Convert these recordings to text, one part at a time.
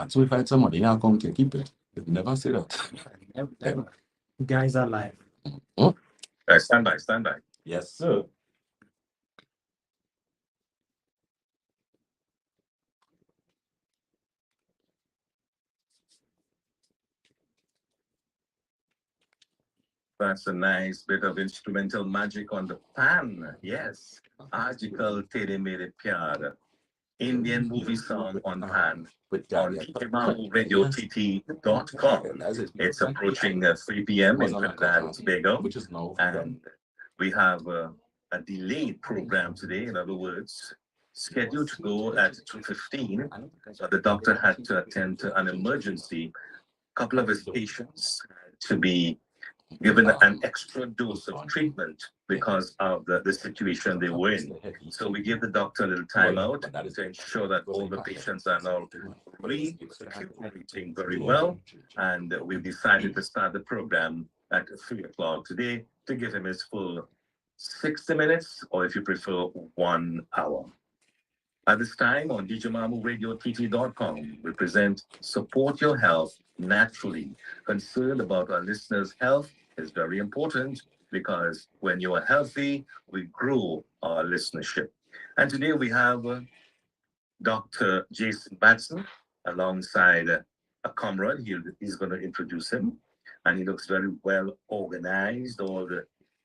So if I had somebody now come to keep it, they'd never say that. Never. You guys are live. Oh, Stand by, stand by. yes, sir. That's a nice bit of instrumental magic on the pan. Yes. Article Tere Mere Pyar. Indian movie song on pan With on DJMamuRadioTT.com. It's approaching 3 p.m. in Trinidad and Tobago, which is now and we have a delayed program today. In other words, scheduled to go at 2:15, but the doctor had to attend to an emergency. A couple of his patients had to be given an extra dose of treatment because of the situation they were in. So we give the doctor a little time out to ensure that all the patients are now recuperating very well. And we've decided to start the program at 3 o'clock today to give him his full 60 minutes, or if you prefer, 1 hour. At this time on DJMamuRadioTT.com, we present Support Your Health Naturally. Concern about our listeners' health is very important because when you are healthy, we grow our listenership. And today we have Dr. Batson alongside a comrade. He's going to introduce him. And he looks very well organized. All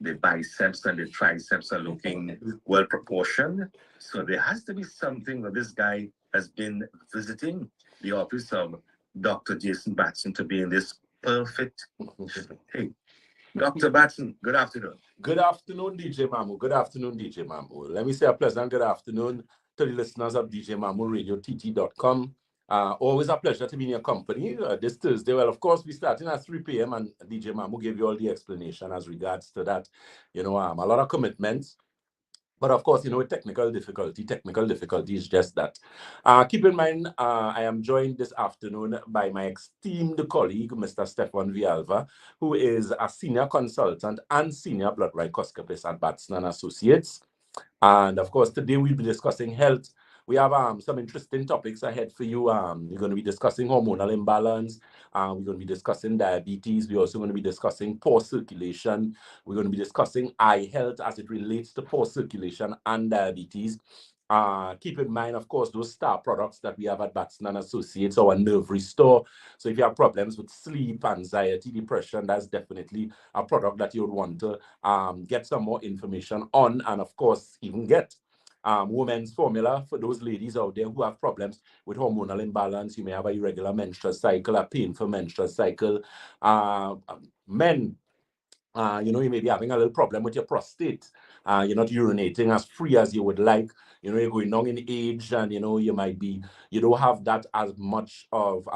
the biceps and the triceps are looking well proportioned. So there has to be something that this guy has been visiting the office of Dr. Batson to be in this perfect. Hey, Dr. Batson, good afternoon. Good afternoon, DJ Mamu. Good afternoon, DJ Mamu. Let me say a pleasant good afternoon to the listeners of DJMamuRadioTT.com. Always a pleasure to be in your company this Thursday. Well, of course, we starting at 3 p.m. and DJ Mamu gave you all the explanation as regards to that. A lot of commitments. But of course, with technical difficulty is just that. Keep in mind, I am joined this afternoon by my esteemed colleague, Mr. Stefan Vialva, who is a senior consultant and senior blood microscopist at Batson & Associates. And of course, today we'll be discussing health. We have some interesting topics ahead for you. We're going to be discussing hormonal imbalance. We're going to be discussing diabetes. We're also going to be discussing poor circulation. We're going to be discussing eye health as it relates to poor circulation and diabetes. Keep in mind, of course, those star products that we have at Batson & Associates, our Nerve Restore. So if you have problems with sleep, anxiety, depression, that's definitely a product that you would want to get some more information on, and of course, even get women's formula for those ladies out there who have problems with hormonal imbalance. You may have a irregular menstrual cycle, a painful menstrual cycle. Men, you may be having a little problem with your prostate. You're not urinating as free as you would like. You're going down in age, and you might be, you don't have that as much of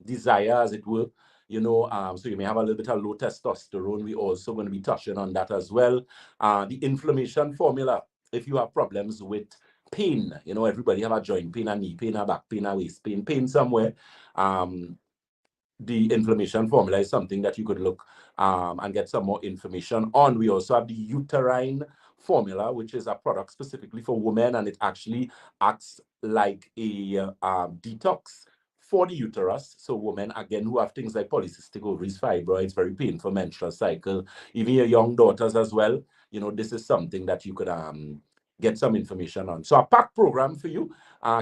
desire as it were. So you may have a little bit of low testosterone. We're also going to be touching on that as well. The inflammation formula. If you have problems with pain, everybody have a joint pain, a knee pain, a back pain, a waist pain somewhere. The inflammation formula is something that you could look and get some more information on. We also have the uterine formula, which is a product specifically for women, and it actually acts like a detox for the uterus. So women, again, who have things like polycystic ovaries, fibroids, very painful menstrual cycle, even your young daughters as well, this is something that you could get some information on. So a packed program for you.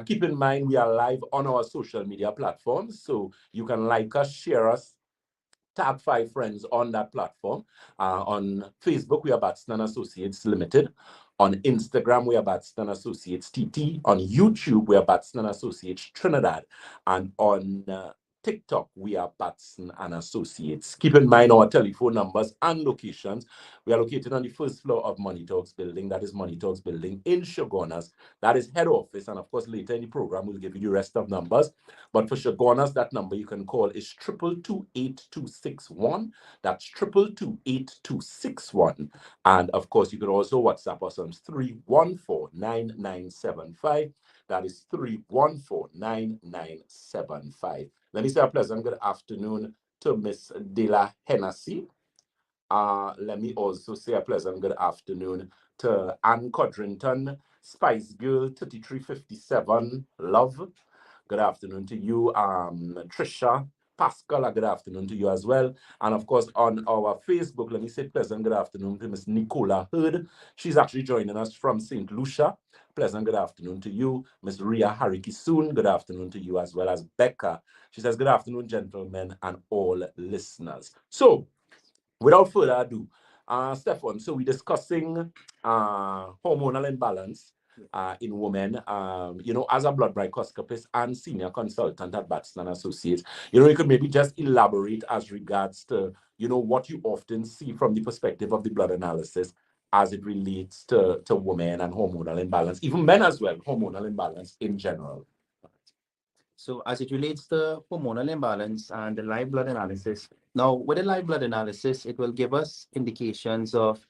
Keep in mind, we are live on our social media platforms. So you can like us, share us, tag 5 friends on that platform. On Facebook, we are Batson & Associates Limited. On Instagram, we are Batson & Associates TT. On YouTube, we are Batson & Associates Trinidad. And on TikTok, we are Batson & Associates. Keep in mind our telephone numbers and locations. We are located on the first floor of Money Talks building. That is Money Talks building in Shogunas. That is head office. And of course, later in the program, we'll give you the rest of numbers. But for Shogunas, that number you can call is 222-8261. That's 222-8261. And of course, you can also WhatsApp us on 314-9975. That is 314-9975. Let me say a pleasant good afternoon to Miss De La Hennessy. Let me also say a pleasant good afternoon to Ann Codrington, Spice Girl 3357, love. Good afternoon to you, Trisha. Pascal, a good afternoon to you as well. And of course, on our Facebook, let me say pleasant good afternoon to Miss Nicola Hood. She's actually joining us from St. Lucia. Pleasant good afternoon to you. Miss Ria Hariki-Soon, good afternoon to you as well as Becca. She says, good afternoon, gentlemen, and all listeners. So, without further ado, Stefan, so we're discussing hormonal imbalance in women, as a blood microscopist and senior consultant at Batson and Associates. You could maybe just elaborate as regards to, what you often see from the perspective of the blood analysis as it relates to women and hormonal imbalance, even men as well, hormonal imbalance in general. So as it relates to hormonal imbalance and the live blood analysis, now with the live blood analysis, it will give us indications of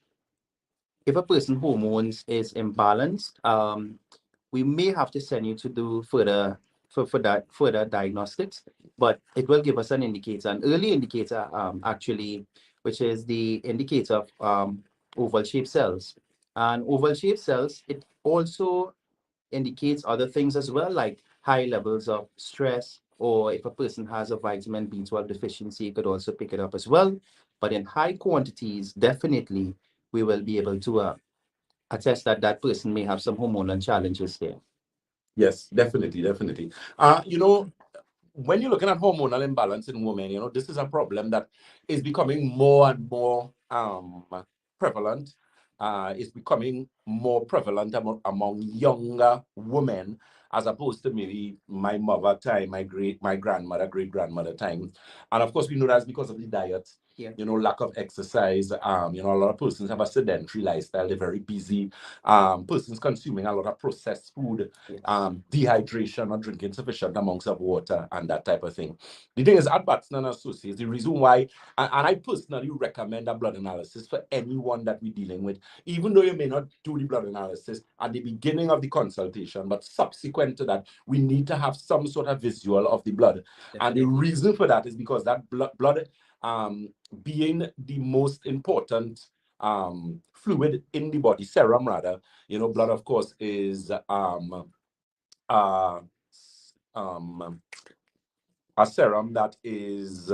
if a person's hormones is imbalanced. We may have to send you to do further diagnostics, but it will give us an indicator, an early indicator, actually, which is the indicator of oval shaped cells. And oval shaped cells, it also indicates other things as well, like high levels of stress, or if a person has a vitamin B12 deficiency, it could also pick it up as well. But in high quantities, definitely, we will be able to attest that that person may have some hormonal challenges there. Yes, definitely, definitely. When you're looking at hormonal imbalance in women, this is a problem that is becoming more and more prevalent. It's becoming more prevalent among younger women as opposed to maybe my mother time, my grandmother, great grandmother time. And of course, we know that's because of the diet. Yeah. Lack of exercise. A lot of persons have a sedentary lifestyle. They're very busy. Persons consuming a lot of processed food, Yes. Dehydration or drinking sufficient amounts of water and that type of thing. The thing is, at Batson and Associates, the reason why, and I personally recommend a blood analysis for anyone that we're dealing with, even though you may not do the blood analysis at the beginning of the consultation, but subsequent to that, we need to have some sort of visual of the blood. Definitely. And the reason for that is because that blood being the most important fluid in the body, serum rather, blood of course is a serum that is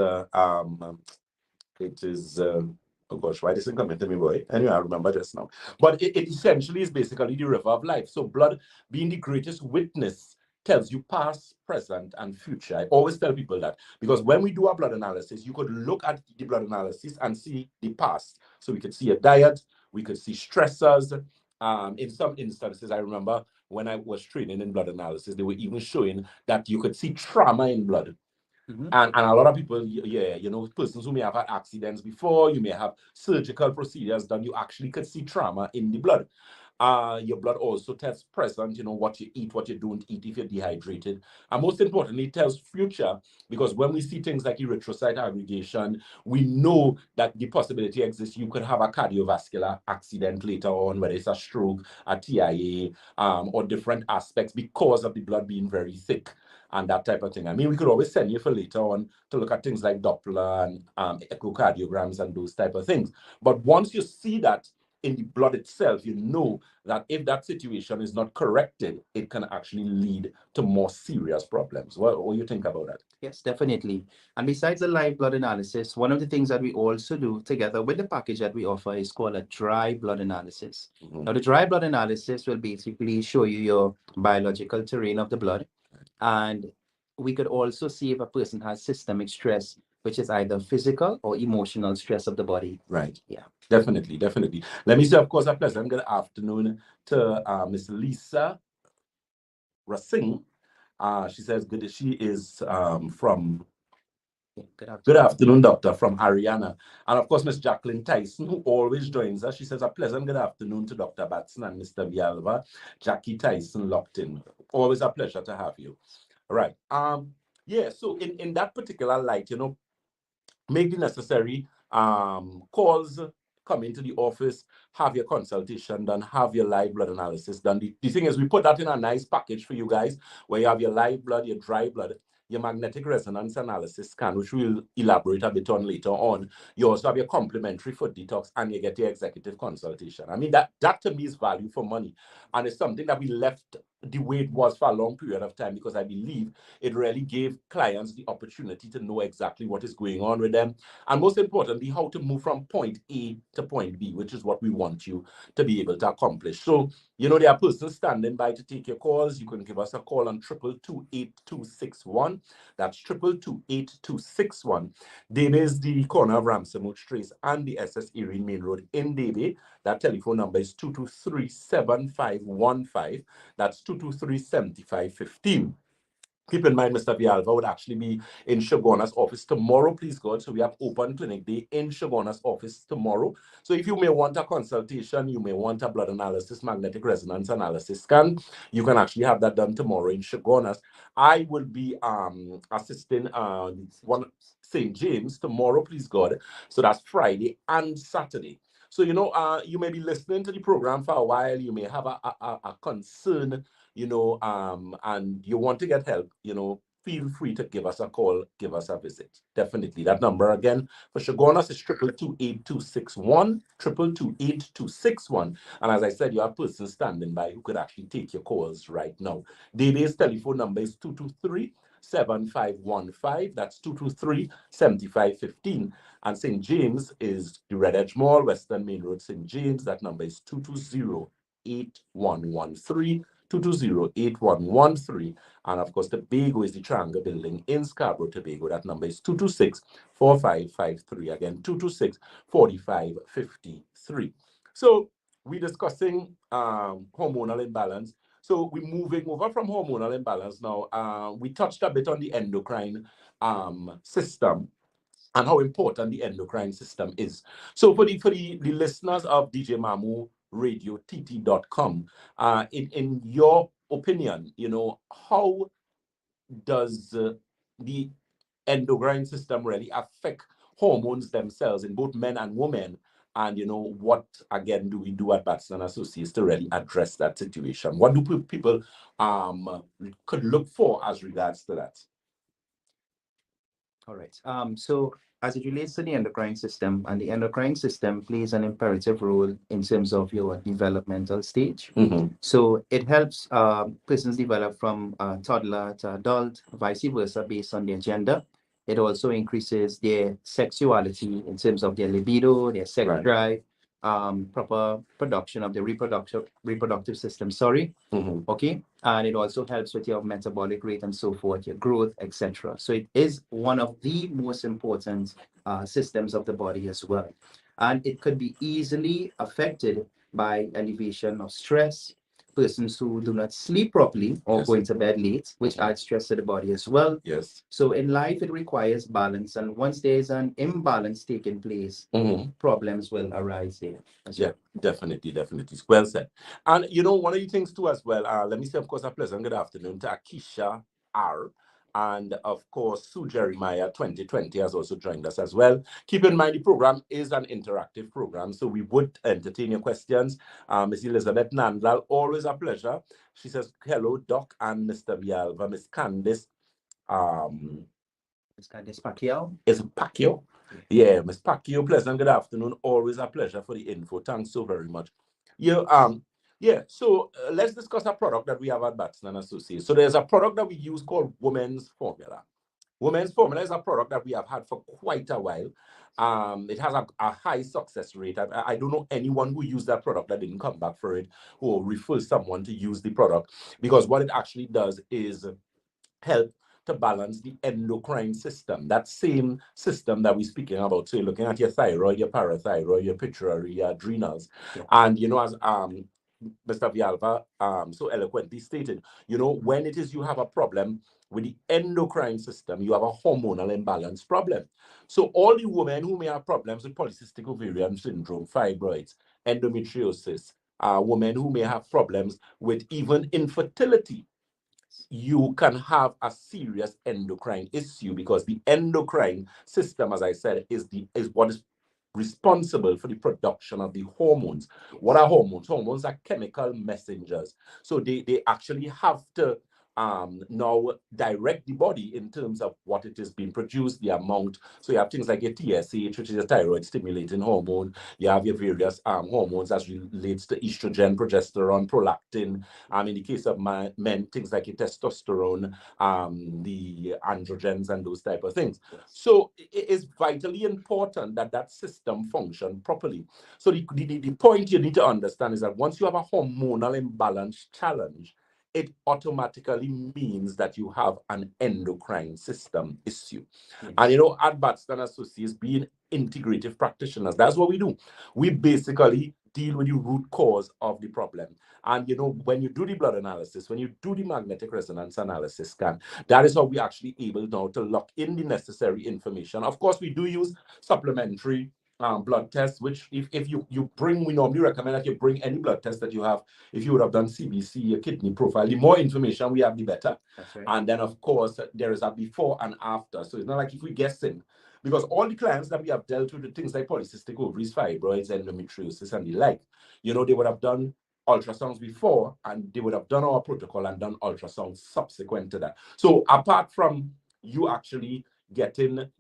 it is oh gosh, why this isn't coming to me, boy? Anyway, I remember just now. But it essentially is basically the river of life. So blood being the greatest witness tells you past, present, and future. I always tell people that because when we do our blood analysis, you could look at the blood analysis and see the past. So we could see a diet, we could see stressors. In some instances, I remember when I was training in blood analysis, they were even showing that you could see trauma in blood. Mm-hmm. And a lot of people, persons who may have had accidents before, you may have surgical procedures done, you actually could see trauma in the blood. Your blood also tells present, what you eat, what you don't eat if you're dehydrated. And most importantly, it tells future, because when we see things like erythrocyte aggregation, we know that the possibility exists you could have a cardiovascular accident later on, whether it's a stroke, a TIA, or different aspects because of the blood being very thick and that type of thing. I mean, we could always send you for later on to look at things like Doppler and echocardiograms and those type of things. But once you see that in the blood itself, you know that if that situation is not corrected, it can actually lead to more serious problems. What do you think about that? Yes, definitely. And besides the live blood analysis, one of the things that we also do together with the package that we offer is called a dry blood analysis. Mm-hmm. Now, the dry blood analysis will basically show you your biological terrain of the blood. And we could also see if a person has systemic stress, which is either physical or emotional stress of the body. Right. Yeah. Definitely, definitely. Let me say, of course, a pleasant good afternoon to Miss Lisa Rasing. She says good. She is from. Good afternoon, doctor, from Ariana. And of course, Miss Jacqueline Tyson, who always joins us. She says a pleasant good afternoon to Dr. Batson and Mr. Vialva. Jackie Tyson locked in. Always a pleasure to have you. All right. Yeah, so in that particular light, make the necessary calls, come into the office, have your consultation done, have your live blood analysis done. The thing is, we put that in a nice package for you guys, where you have your live blood, your dry blood. your magnetic resonance analysis scan, which we'll elaborate a bit on later on. You also have your complimentary foot detox, and you get your executive consultation. I mean, that to me is value for money. And it's something that we left the way it was for a long period of time, because I believe it really gave clients the opportunity to know exactly what is going on with them. And most importantly, how to move from point A to point B, which is what we want you to be able to accomplish. So, there are persons standing by to take your calls. You can give us a call on 222-8261. That's 222-8261. Debe is the corner of Ramsey Trace and the SS Erie Main Road in Debe. That telephone number is 223-7515. That's 223-7515. Keep in mind, Mr. Vialva would actually be in Shagona's office tomorrow, please God. So we have open clinic day in Shagona's office tomorrow. So if you may want a consultation, you may want a blood analysis, magnetic resonance analysis scan, you can actually have that done tomorrow in Shagona's. I will be assisting one St. James tomorrow, please God. So that's Friday and Saturday. So, you may be listening to the program for a while. You may have a concern, and you want to get help, feel free to give us a call, give us a visit. Definitely. That number again for Shagonas is 222-8261, 222-8261. And as I said, you have persons standing by who could actually take your calls right now. Dede's telephone number is 223-7515. That's 223-7515. And St. James is the Red Edge Mall, Western Main Road, St. James. That number is 220-8113. 220-8113. And of course, Tobago is the Triangle Building in Scarborough, Tobago. That number is 226-4553. Again, 226-4553. So we're discussing hormonal imbalance. So we're moving over from hormonal imbalance now. We touched a bit on the endocrine system and how important the endocrine system is. So for the listeners of DJ Mamu Radio TT.com, in your opinion, how does the endocrine system really affect hormones themselves in both men and women? And what again do we do at Batson Associates to really address that situation? What do people could look for as regards to that? All right. So as it relates to the endocrine system, and the endocrine system plays an imperative role in terms of your developmental stage. So it helps persons develop from toddler to adult, vice versa, based on their gender. It also increases their sexuality in terms of their libido, their sex drive, proper production of the reproductive system. Okay, and it also helps with your metabolic rate and so forth, your growth, etc. So it is one of the most important systems of the body as well, and it could be easily affected by elevation of stress, persons who do not sleep properly or go into bed late, which adds stress to the body as well. Yes. So in life, it requires balance. And once there's an imbalance taking place, problems will arise there. Yeah, definitely. Well said. And one of the things too as well, let me say, of course, a pleasant good afternoon to Akisha R. And of course, Sue Jeremiah 2020 has also joined us as well. Keep in mind, the program is an interactive program, so we would entertain your questions. Miss Elizabeth Nandlal, always a pleasure. She says, hello, Doc and Mr. Vialva. Miss Candice. Miss Candice Pacquiao. Is it Pacquiao? Yeah, Miss Pacquiao, pleasant good afternoon. Always a pleasure for the info. Thanks so very much. So let's discuss a product that we have at Batson Associates. So there's a product that we use called Women's Formula. Women's Formula is a product that we have had for quite a while. It has a high success rate. I don't know anyone who used that product that didn't come back for it or refer someone to use the product, because what it actually does is help to balance the endocrine system, that same system that we're speaking about. So you're looking at your thyroid, your parathyroid, your pituitary, your adrenals. And, as Mr. Vialva so eloquently stated, when it is you have a problem with the endocrine system, you have a hormonal imbalance problem. So all the women who may have problems with polycystic ovarian syndrome, fibroids, endometriosis, women who may have problems with even infertility, you can have a serious endocrine issue, because the endocrine system, as I said, is what is responsible for the production of the hormones. What are hormones? Hormones are chemical messengers. So they actually have to now direct the body in terms of what it is being produced, the amount. So you have things like your TSH, which is a thyroid stimulating hormone. You have your various hormones as relates to estrogen, progesterone, prolactin. In the case of men, things like your testosterone, the androgens, and those type of things. So it is vitally important that that system function properly. So the point you need to understand is that once you have a hormonal imbalance challenge, it automatically means that you have an endocrine system issue. Yes. And at Batson Associates, being integrative practitioners, that's what we do. We basically deal with the root cause of the problem. And when you do the blood analysis, when you do the magnetic resonance analysis scan, that is how we actually able now to lock in the necessary information. Of course, we do use supplementary blood tests, which if you bring, we normally recommend that you bring any blood test that you have. If you would have done CBC, a kidney profile, the more information we have, the better. That's right. And then, of course, there is a before and after. So it's not like if we're guessing, because all the clients that we have dealt with things like polycystic ovaries, fibroids, endometriosis, and the like, they would have done ultrasounds before, and they would have done our protocol and done ultrasounds subsequent to that. So apart from you actually getting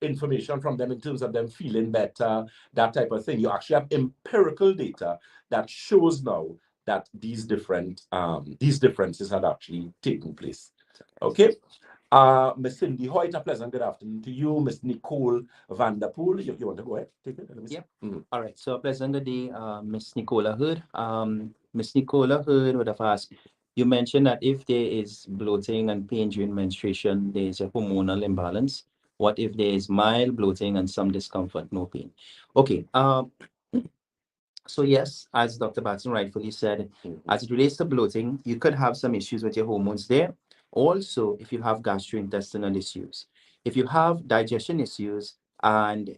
information from them in terms of them feeling better, that type of thing, you actually have empirical data that shows now that these differences had actually taken place. Okay. Miss Cindy Hoyt, a pleasant good afternoon to you. Miss Nicole Vanderpool, you want to go ahead? Take it? Yeah. All right. So a pleasant good day, Miss Nicola Hood. Miss Nicola Hood would have asked, you mentioned that if there is bloating and pain during menstruation, there is a hormonal imbalance. What if there is mild bloating and some discomfort, no pain? Okay. So yes, as Dr. Batson rightfully said, as it relates to bloating, you could have some issues with your hormones there. Also, if you have gastrointestinal issues, if you have digestion issues, and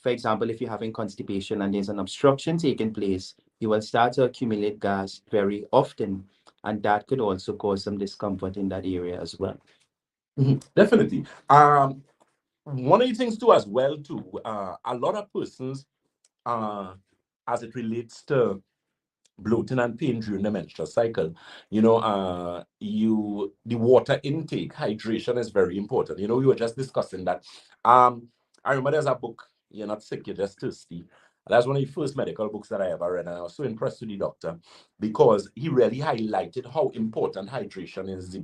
for example, if you're having constipation and there's an obstruction taking place, you will start to accumulate gas very often, and that could also cause some discomfort in that area as well. Definitely. One of the things too, as well, too, a lot of persons, as it relates to bloating and pain during the menstrual cycle, the water intake, hydration is very important. We were just discussing that. I remember there's a book, You're Not Sick, You're Just Thirsty. That's one of the first medical books that I ever read, and I was so impressed with the doctor because he really highlighted how important hydration is to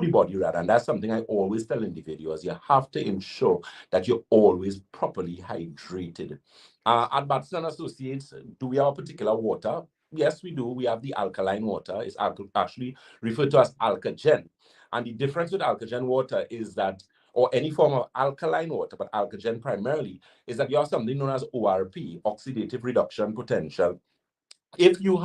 the body, rather. And that's something I always tell individuals. You have to ensure that you're always properly hydrated. At Batson Associates, do we have a particular water? Yes, we do. We have the alkaline water. It's actually referred to as alkagen. And the difference with alkagen water is that, or any form of alkaline water, but alkagen primarily, is that you have something known as ORP, oxidative reduction potential. If you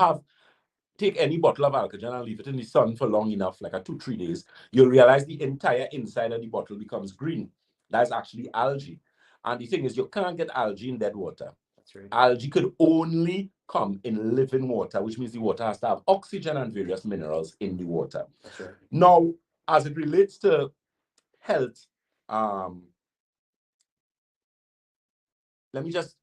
take any bottle of alkagen and leave it in the sun for long enough, like 2-3 days, you'll realize the entire inside of the bottle becomes green. That's actually algae. And the thing is, you can't get algae in dead water. That's right. Algae could only come in living water, which means the water has to have oxygen and various minerals in the water. That's right. Now, as it relates to health, let me just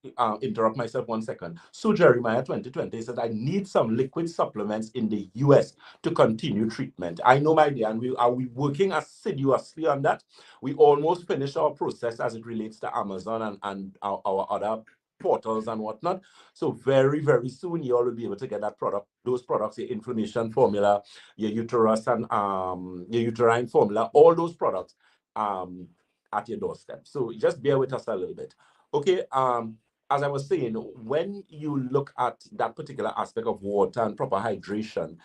interrupt myself 1 second. So Jeremiah 2020 said, I need some liquid supplements in the US to continue treatment. I know, my dear, and we working assiduously on that. We almost finished our process as it relates to Amazon and our other portals and whatnot. So very, very soon you all will be able to get those products, your inflammation formula, your uterus and your uterine formula, all those products at your doorstep. So just bear with us a little bit. Okay, as I was saying, when you look at that particular aspect of water and proper hydration,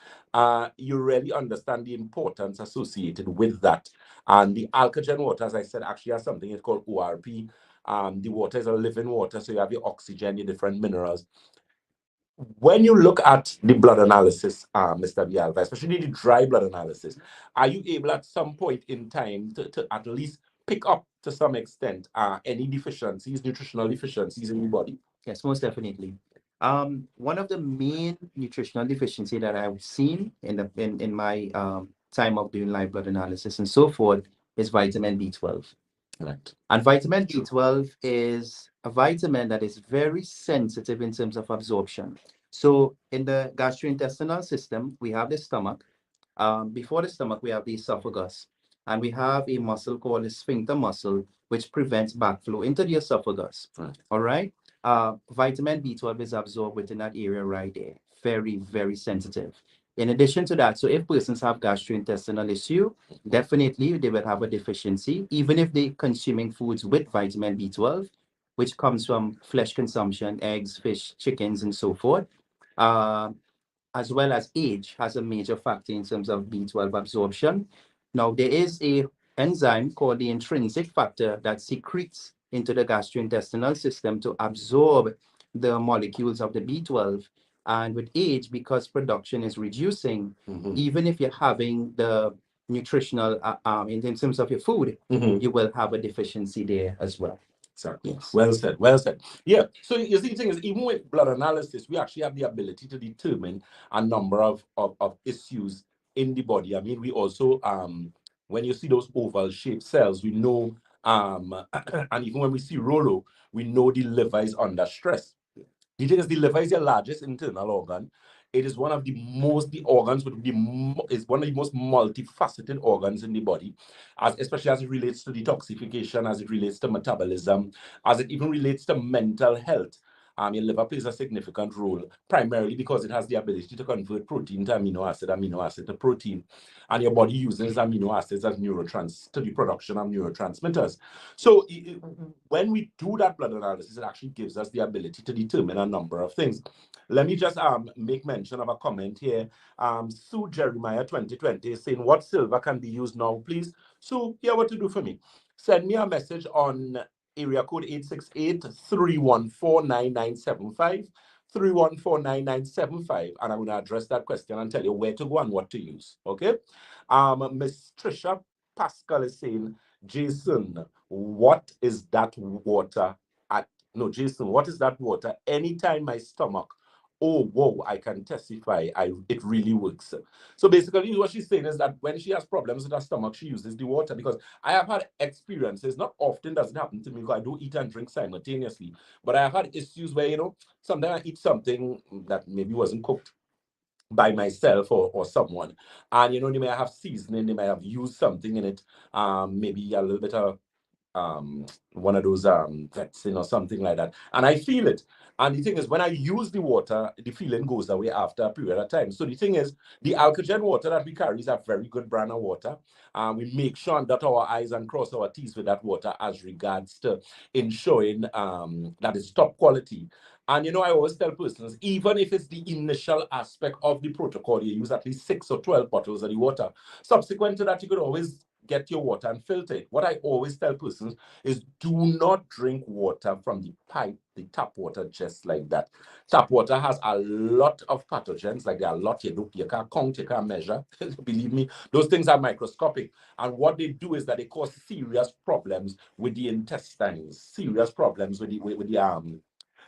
you really understand the importance associated with that. And the alkagen water, as I said, actually has something it's called ORP. The water is a living water, so you have your oxygen, your different minerals. When you look at the blood analysis, Mr. Vialva, especially the dry blood analysis, are you able at some point in time to at least pick up to some extent any deficiencies, nutritional deficiencies in your body? Yes, most definitely. One of the main nutritional deficiency that I've seen in my time of doing live blood analysis and so forth is vitamin B12. Right. And vitamin B12 is a vitamin that is very sensitive in terms of absorption. So in the gastrointestinal system, we have the stomach. Before the stomach, we have the esophagus, and we have a muscle called the sphincter muscle, which prevents backflow into the esophagus. Right. All right. Vitamin B12 is absorbed within that area right there. Very, very sensitive. In addition to that, so if persons have gastrointestinal issue, definitely they will have a deficiency, even if they consuming foods with vitamin B12, which comes from flesh consumption, eggs, fish, chickens, and so forth. Uh, as well as age has a major factor in terms of B12 absorption. Now, there is a enzyme called the intrinsic factor that secretes into the gastrointestinal system to absorb the molecules of the B12. And with age, because production is reducing, even if you're having the nutritional, in terms of your food, you will have a deficiency there as well. Exactly. Yes. Well said. Well said. Yeah. So you see, the thing is, even with blood analysis, we actually have the ability to determine a number of issues in the body. I mean, we also, when you see those oval shaped cells, we know, and even when we see Rolo, we know the liver is under stress. The thing is, the liver is your largest internal organ. It is one of the organs with is one of the most multifaceted organs in the body, especially as it relates to detoxification, as it relates to metabolism, as it even relates to mental health. Your liver plays a significant role, primarily because it has the ability to convert protein to amino acid to protein, and your body uses amino acids as to the production of neurotransmitters. So when we do that blood analysis, it actually gives us the ability to determine a number of things. Let me just make mention of a comment here. Sue Jeremiah 2020 is saying, what silver can be used now, please? Sue, here what to do for me. Send me a message on area code 868-314-9975. 314-9975, and I'm going to address that question and tell you where to go and what to use. Okay. Miss Trisha Pascal is saying, Jason, what is that water Jason, what is that water? Anytime my stomach, oh, whoa, I can testify, it really works. So basically what she's saying is that when she has problems with her stomach, she uses the water, because I have had experiences, not often does it happen to me because I do eat and drink simultaneously, but I have had issues where, sometimes I eat something that maybe wasn't cooked by myself or someone, and they may have seasoning, they may have used something in it, maybe a little bit of one of those Vetsin or something like that, and I feel it. And the thing is, when I use the water, the feeling goes away after a period of time. So the thing is, the Alcogen water that we carry is a very good brand of water. We make sure and dot our I's and cross our T's with that water as regards to ensuring that it's top quality. And I always tell persons, even if it's the initial aspect of the protocol, you use at least 6 or 12 bottles of the water. Subsequent to that, you could always get your water and filter it. What I always tell persons is, do not drink water from the pipe, the tap water, just like that. Tap water has a lot of pathogens, like there are a lot you can't count, you can't measure. Believe me, those things are microscopic. And what they do is that they cause serious problems with the intestines, serious problems with the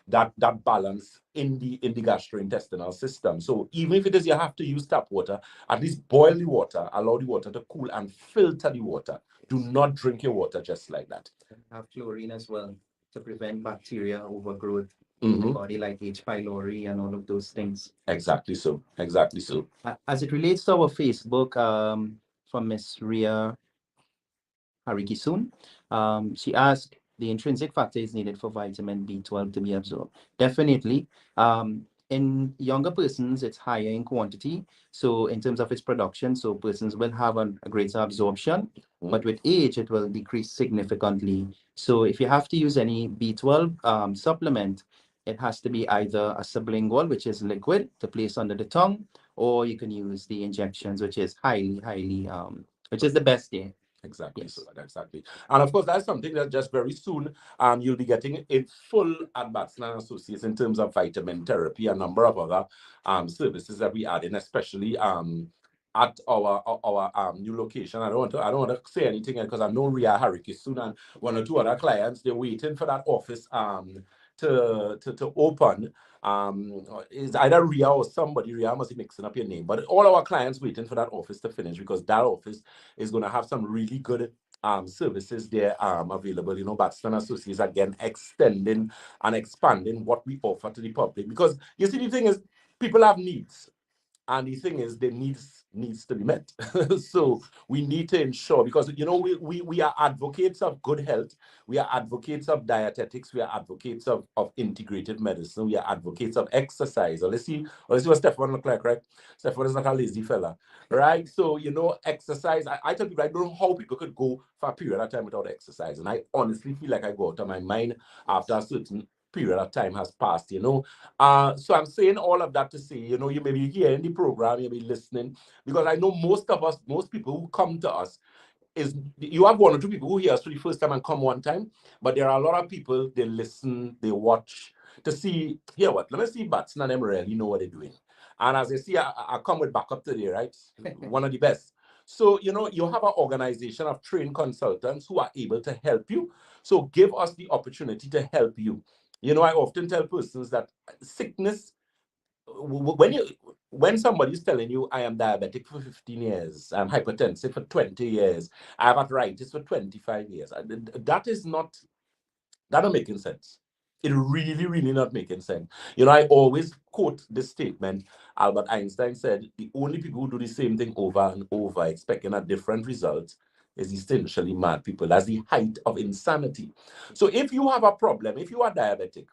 that balance in the gastrointestinal system. So even if it is you have to use tap water, at least boil the water, allow the water to cool, and filter the water. Do not drink your water just like that. Have chlorine as well to prevent bacteria overgrowth in the body, like H. pylori and all of those things. Exactly so. Exactly so. As it relates to our Facebook, from Miss Ria Harikisun, she asked, the intrinsic factor is needed for vitamin B12 to be absorbed. Definitely. In younger persons, it's higher in quantity. So in terms of its production, so persons will have a greater absorption, but with age, it will decrease significantly. So if you have to use any B12 supplement, it has to be either a sublingual, which is liquid to place under the tongue, or you can use the injections, which is highly, which is the best there. Exactly. Yes. So exactly. And of course, that's something that just very soon you'll be getting it full at Batson and Associates in terms of vitamin therapy, a number of other services that we add in, especially at our new location. I don't want to say anything because I know Ria Hariki soon, and one or two other clients, they're waiting for that office to open. Is either Ria or somebody. Ria must be mixing up your name, but all our clients waiting for that office to finish, because that office is going to have some really good services there available. You know, Batson Associates again extending and expanding what we offer to the public, because you see, the thing is, people have needs. And the thing is, the needs to be met. So we need to ensure, because you know, we are advocates of good health, we are advocates of dietetics, we are advocates of integrated medicine, we are advocates of exercise. Let's see what Stefan look like, right? Stefan is like a lazy fella, right? So you know, exercise. I tell people, I don't know how people could go for a period of time without exercise, and I honestly feel like I go out of my mind after a certain period of time has passed, you know. So I'm saying all of that to say, you know, you may be here in the program, you may be listening, because I know most of us, most people who come to us, is you have one or two people who hear us for the first time and come one time, but there are a lot of people, they listen, they watch to see, here what, let me see Batson and them really know what they're doing. And as I see, I come with backup today, right? One of the best. So, you know, you have an organization of trained consultants who are able to help you. So give us the opportunity to help you. You know, I often tell persons that sickness, when somebody is telling you, I am diabetic for 15 years, I'm hypertensive for 20 years, I have arthritis for 25 years, that is not, that not making sense. It really, really not making sense. You know, I always quote this statement. Albert Einstein said, the only people who do the same thing over and over, expecting a different result, is essentially mad people. That's the height of insanity. So if you have a problem, if you are diabetic,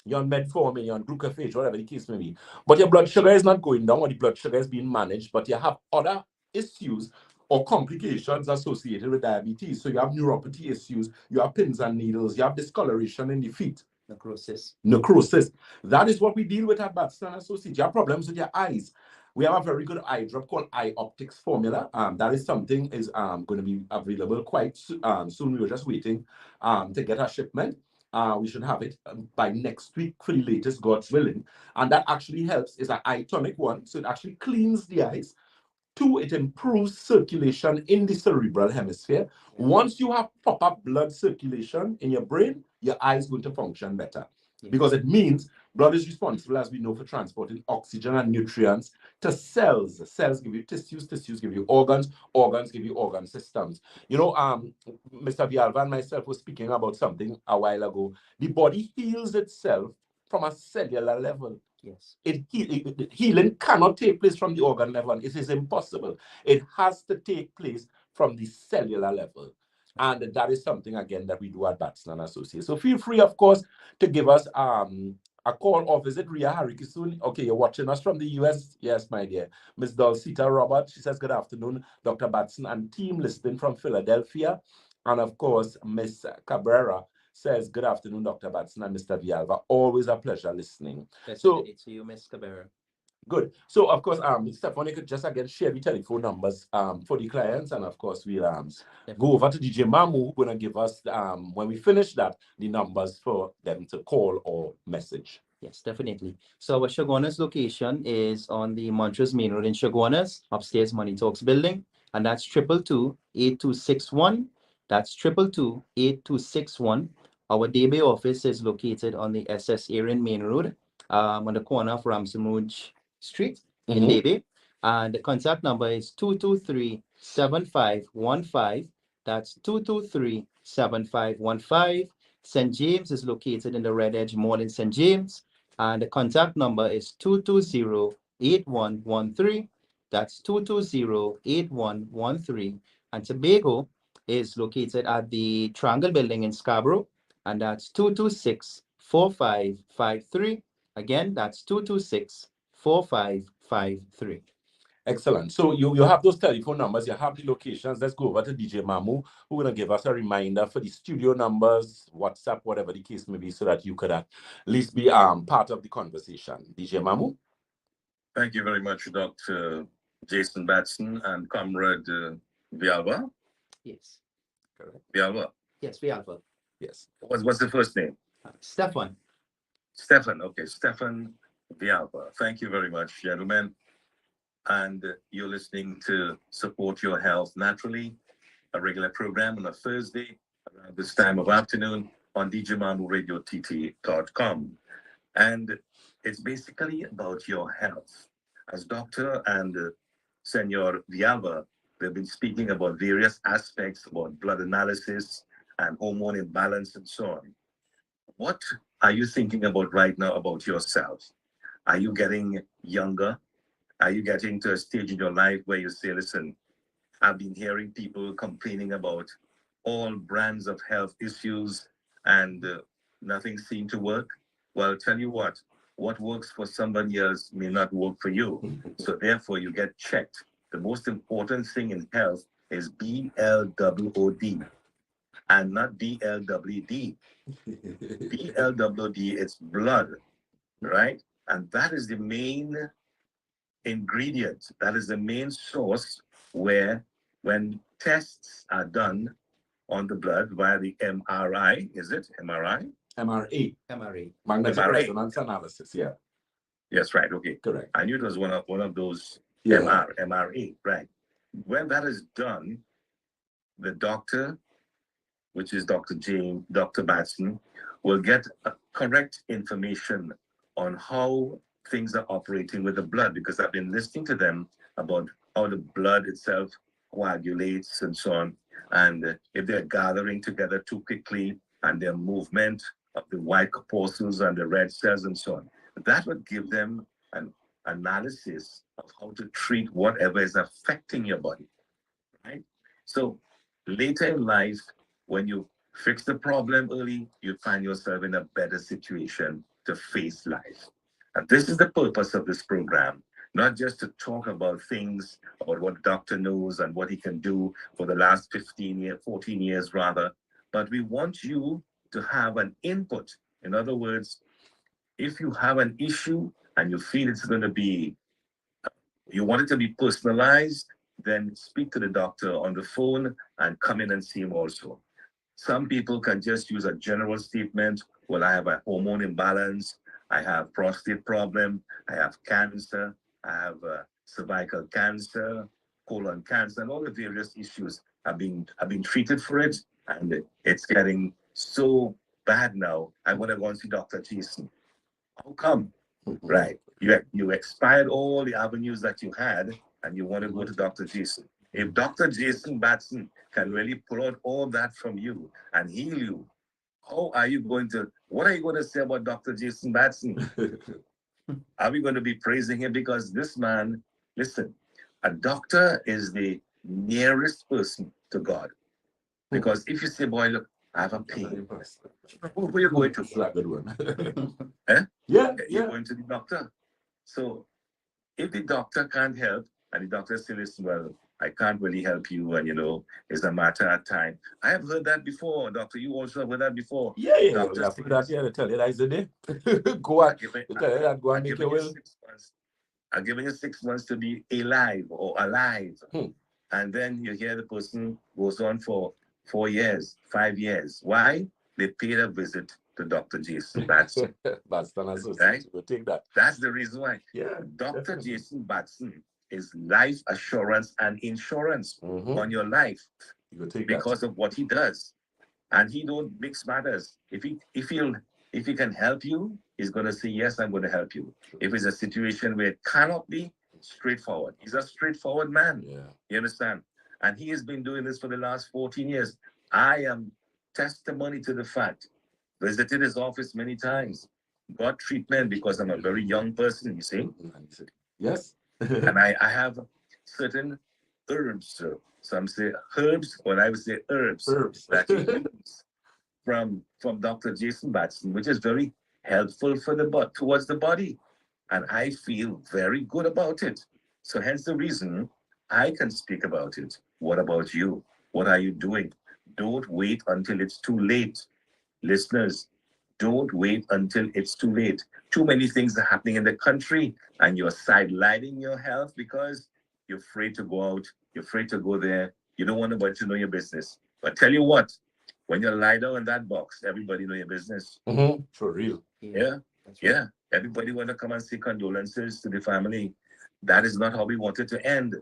you're on metformin, you're on glucophage, whatever the case may be, but your blood sugar is not going down, or the blood sugar is being managed, but you have other issues or complications associated with diabetes. So you have neuropathy issues, you have pins and needles, you have discoloration in the feet. Necrosis. That is what we deal with at Batson Associates. You have problems with your eyes. We have a very good eye drop called Eye Optics Formula. That is something is going to be available quite soon. We were just waiting to get our shipment. We should have it by next week for the latest, God's willing. And that actually helps. Is an eye tonic one, so it actually cleans the eyes. Two, it improves circulation in the cerebral hemisphere. Once you have proper blood circulation in your brain, your eye is going to function better. Because it means blood is responsible, as we know, for transporting oxygen and nutrients to cells. Cells give you tissues, tissues give you organs, organs give you organ systems. You know, Mr. Villalba and myself were speaking about something a while ago. The body heals itself from a cellular level. Yes. Healing cannot take place from the organ level. It is impossible. It has to take place from the cellular level. And that is something, again, that we do at Batson Associates. So feel free, of course, to give us a call or visit Ria Harikisuni. Okay, you're watching us from the US. Yes, my dear. Miss Dulcita Robert, she says, good afternoon, Dr. Batson and team listening from Philadelphia. And of course, Miss Cabrera says, good afternoon, Dr. Batson and Mr. Villalba. Always a pleasure listening. So to you, Miss Cabrera. Good. So, of course, Stephanie could just again share the telephone numbers for the clients, and of course, we'll go over to DJ Mamu, who's going to give us, when we finish that, the numbers for them to call or message. Yes, definitely. So our Chaguanas location is on the Montrose Main Road in Chaguanas, upstairs Money Talks building, and that's 222-8261. That's 222-8261. Our Daybay office is located on the SS Aaron Main Road, on the corner of Ramsamouj Street in Daybay. And the contact number is 223-7515. That's 223-7515. St. James is located in the Red Edge Mall in St. James. And the contact number is 220-8113. That's 220-8113. And Tobago is located at the Triangle Building in Scarborough. And that's 226-4553. Again, that's 226-4553. Excellent. So you have those telephone numbers, you have the locations. Let's go over to DJ Mamu, who's going to give us a reminder for the studio numbers, WhatsApp, whatever the case may be, so that you could at least be part of the conversation. DJ Mamu? Thank you very much, Dr. Jason Batson and Comrade Villalba. Yes. Correct. Villalba. Yes, Villalba. Yes. What's the first name? Stefan. Stefan. Okay, Stefan Villalba. Thank you very much, gentlemen. And you're listening to Support Your Health Naturally, a regular program on a Thursday around this time of afternoon on DJMamuRadioTT.com. And it's basically about your health. As Dr. and Senor Villalba They've been speaking about various aspects about blood analysis and hormone imbalance and so on. What are you thinking about right now about yourself? Are you getting younger? Are you getting to a stage in your life where you say, listen, I've been hearing people complaining about all brands of health issues and nothing seemed to work? Well, tell you what works for somebody else may not work for you. So therefore, you get checked. The most important thing in health is BLOOD and not BLWD. BLWD, it's blood, right? And that is the main ingredient. That is the main source where, when tests are done on the blood via the MRI, is it MRI? MRA, MRA. magnetic MRA. resonance analysis. Yeah, Yes, right. Okay, correct. I knew it was one of those Yeah. MRA, right? When that is done, the doctor, which is Dr. Batson, will get correct information on how things are operating with the blood, because I've been listening to them about how the blood itself coagulates and so on. And if they're gathering together too quickly and their movement of the white corpuscles and the red cells and so on, that would give them an analysis of how to treat whatever is affecting your body, right? So later in life, when you fix the problem early, you find yourself in a better situation to face life. And this is the purpose of this program, not just to talk about things, about what the doctor knows and what he can do for the last 15 years, 14 years rather, but we want you to have an input. In other words, if you have an issue and you feel it's going to be, you want it to be personalized, then speak to the doctor on the phone and come in and see him also. Some people can just use a general statement. Well, I have a hormone imbalance. I have prostate problem. I have cancer. I have cervical cancer, colon cancer, and all the various issues. I've been treated for it, and it's getting so bad now. I want to go and see Dr. Jason. How come? Right. You expired all the avenues that you had, and you want to go to Dr. Jason. If Dr. Jason Batson can really pull out all that from you and heal you, how are you going to, what are you going to say about Dr. Jason Batson? Are we going to be praising him? Because this man, listen, a doctor is the nearest person to God. Because if you say, boy, look, I have a pain, who are you going to? That's a good one. Eh? Yeah, You're yeah. going to the doctor. So if the doctor can't help, and the doctor says, listen, well, I can't really help you, and it's a matter of time. I have heard that before, doctor. You also have heard that before. Yeah. Doctor After says, that, yeah, they tell you that is the day. Go on. I've They tell you that, go and make given your you will. 6 months. I'm giving you 6 months to be alive or alive. And then you hear the person goes on for 4 years, 5 years. Why? They paid a visit to Dr. Jason Batson. Batson associates. Right? We'll take that. That's the reason why. Yeah. Dr. Definitely. Jason Batson is life assurance and insurance on your life You will take because of what he does. And he don't mix matters. If he can help you, he's gonna say, yes, I'm gonna help you. If it's a situation where it cannot be, straightforward. He's a straightforward man. that. Yeah. You understand? And he has been doing this for the last 14 years. I am testimony to the fact. Visited his office many times. Got treatment because I'm a very young person, you see. Yes. And I have certain herbs. Some say herbs, or I would say herbs Herbs. that you use from Dr. Jason Batson, which is very helpful for towards the body. And I feel very good about it. So hence the reason I can speak about it. What about you? What are you doing? Don't wait until it's too late. Listeners, don't wait until it's too late. Too many things are happening in the country, and you're sidelining your health because you're afraid to go out, you're afraid to go there, you don't want nobody to know your business. But tell you what, when you lie down in that box, everybody know your business. For real. Yeah, That's right. yeah. Everybody want to come and say condolences to the family. That is not how we want it to end,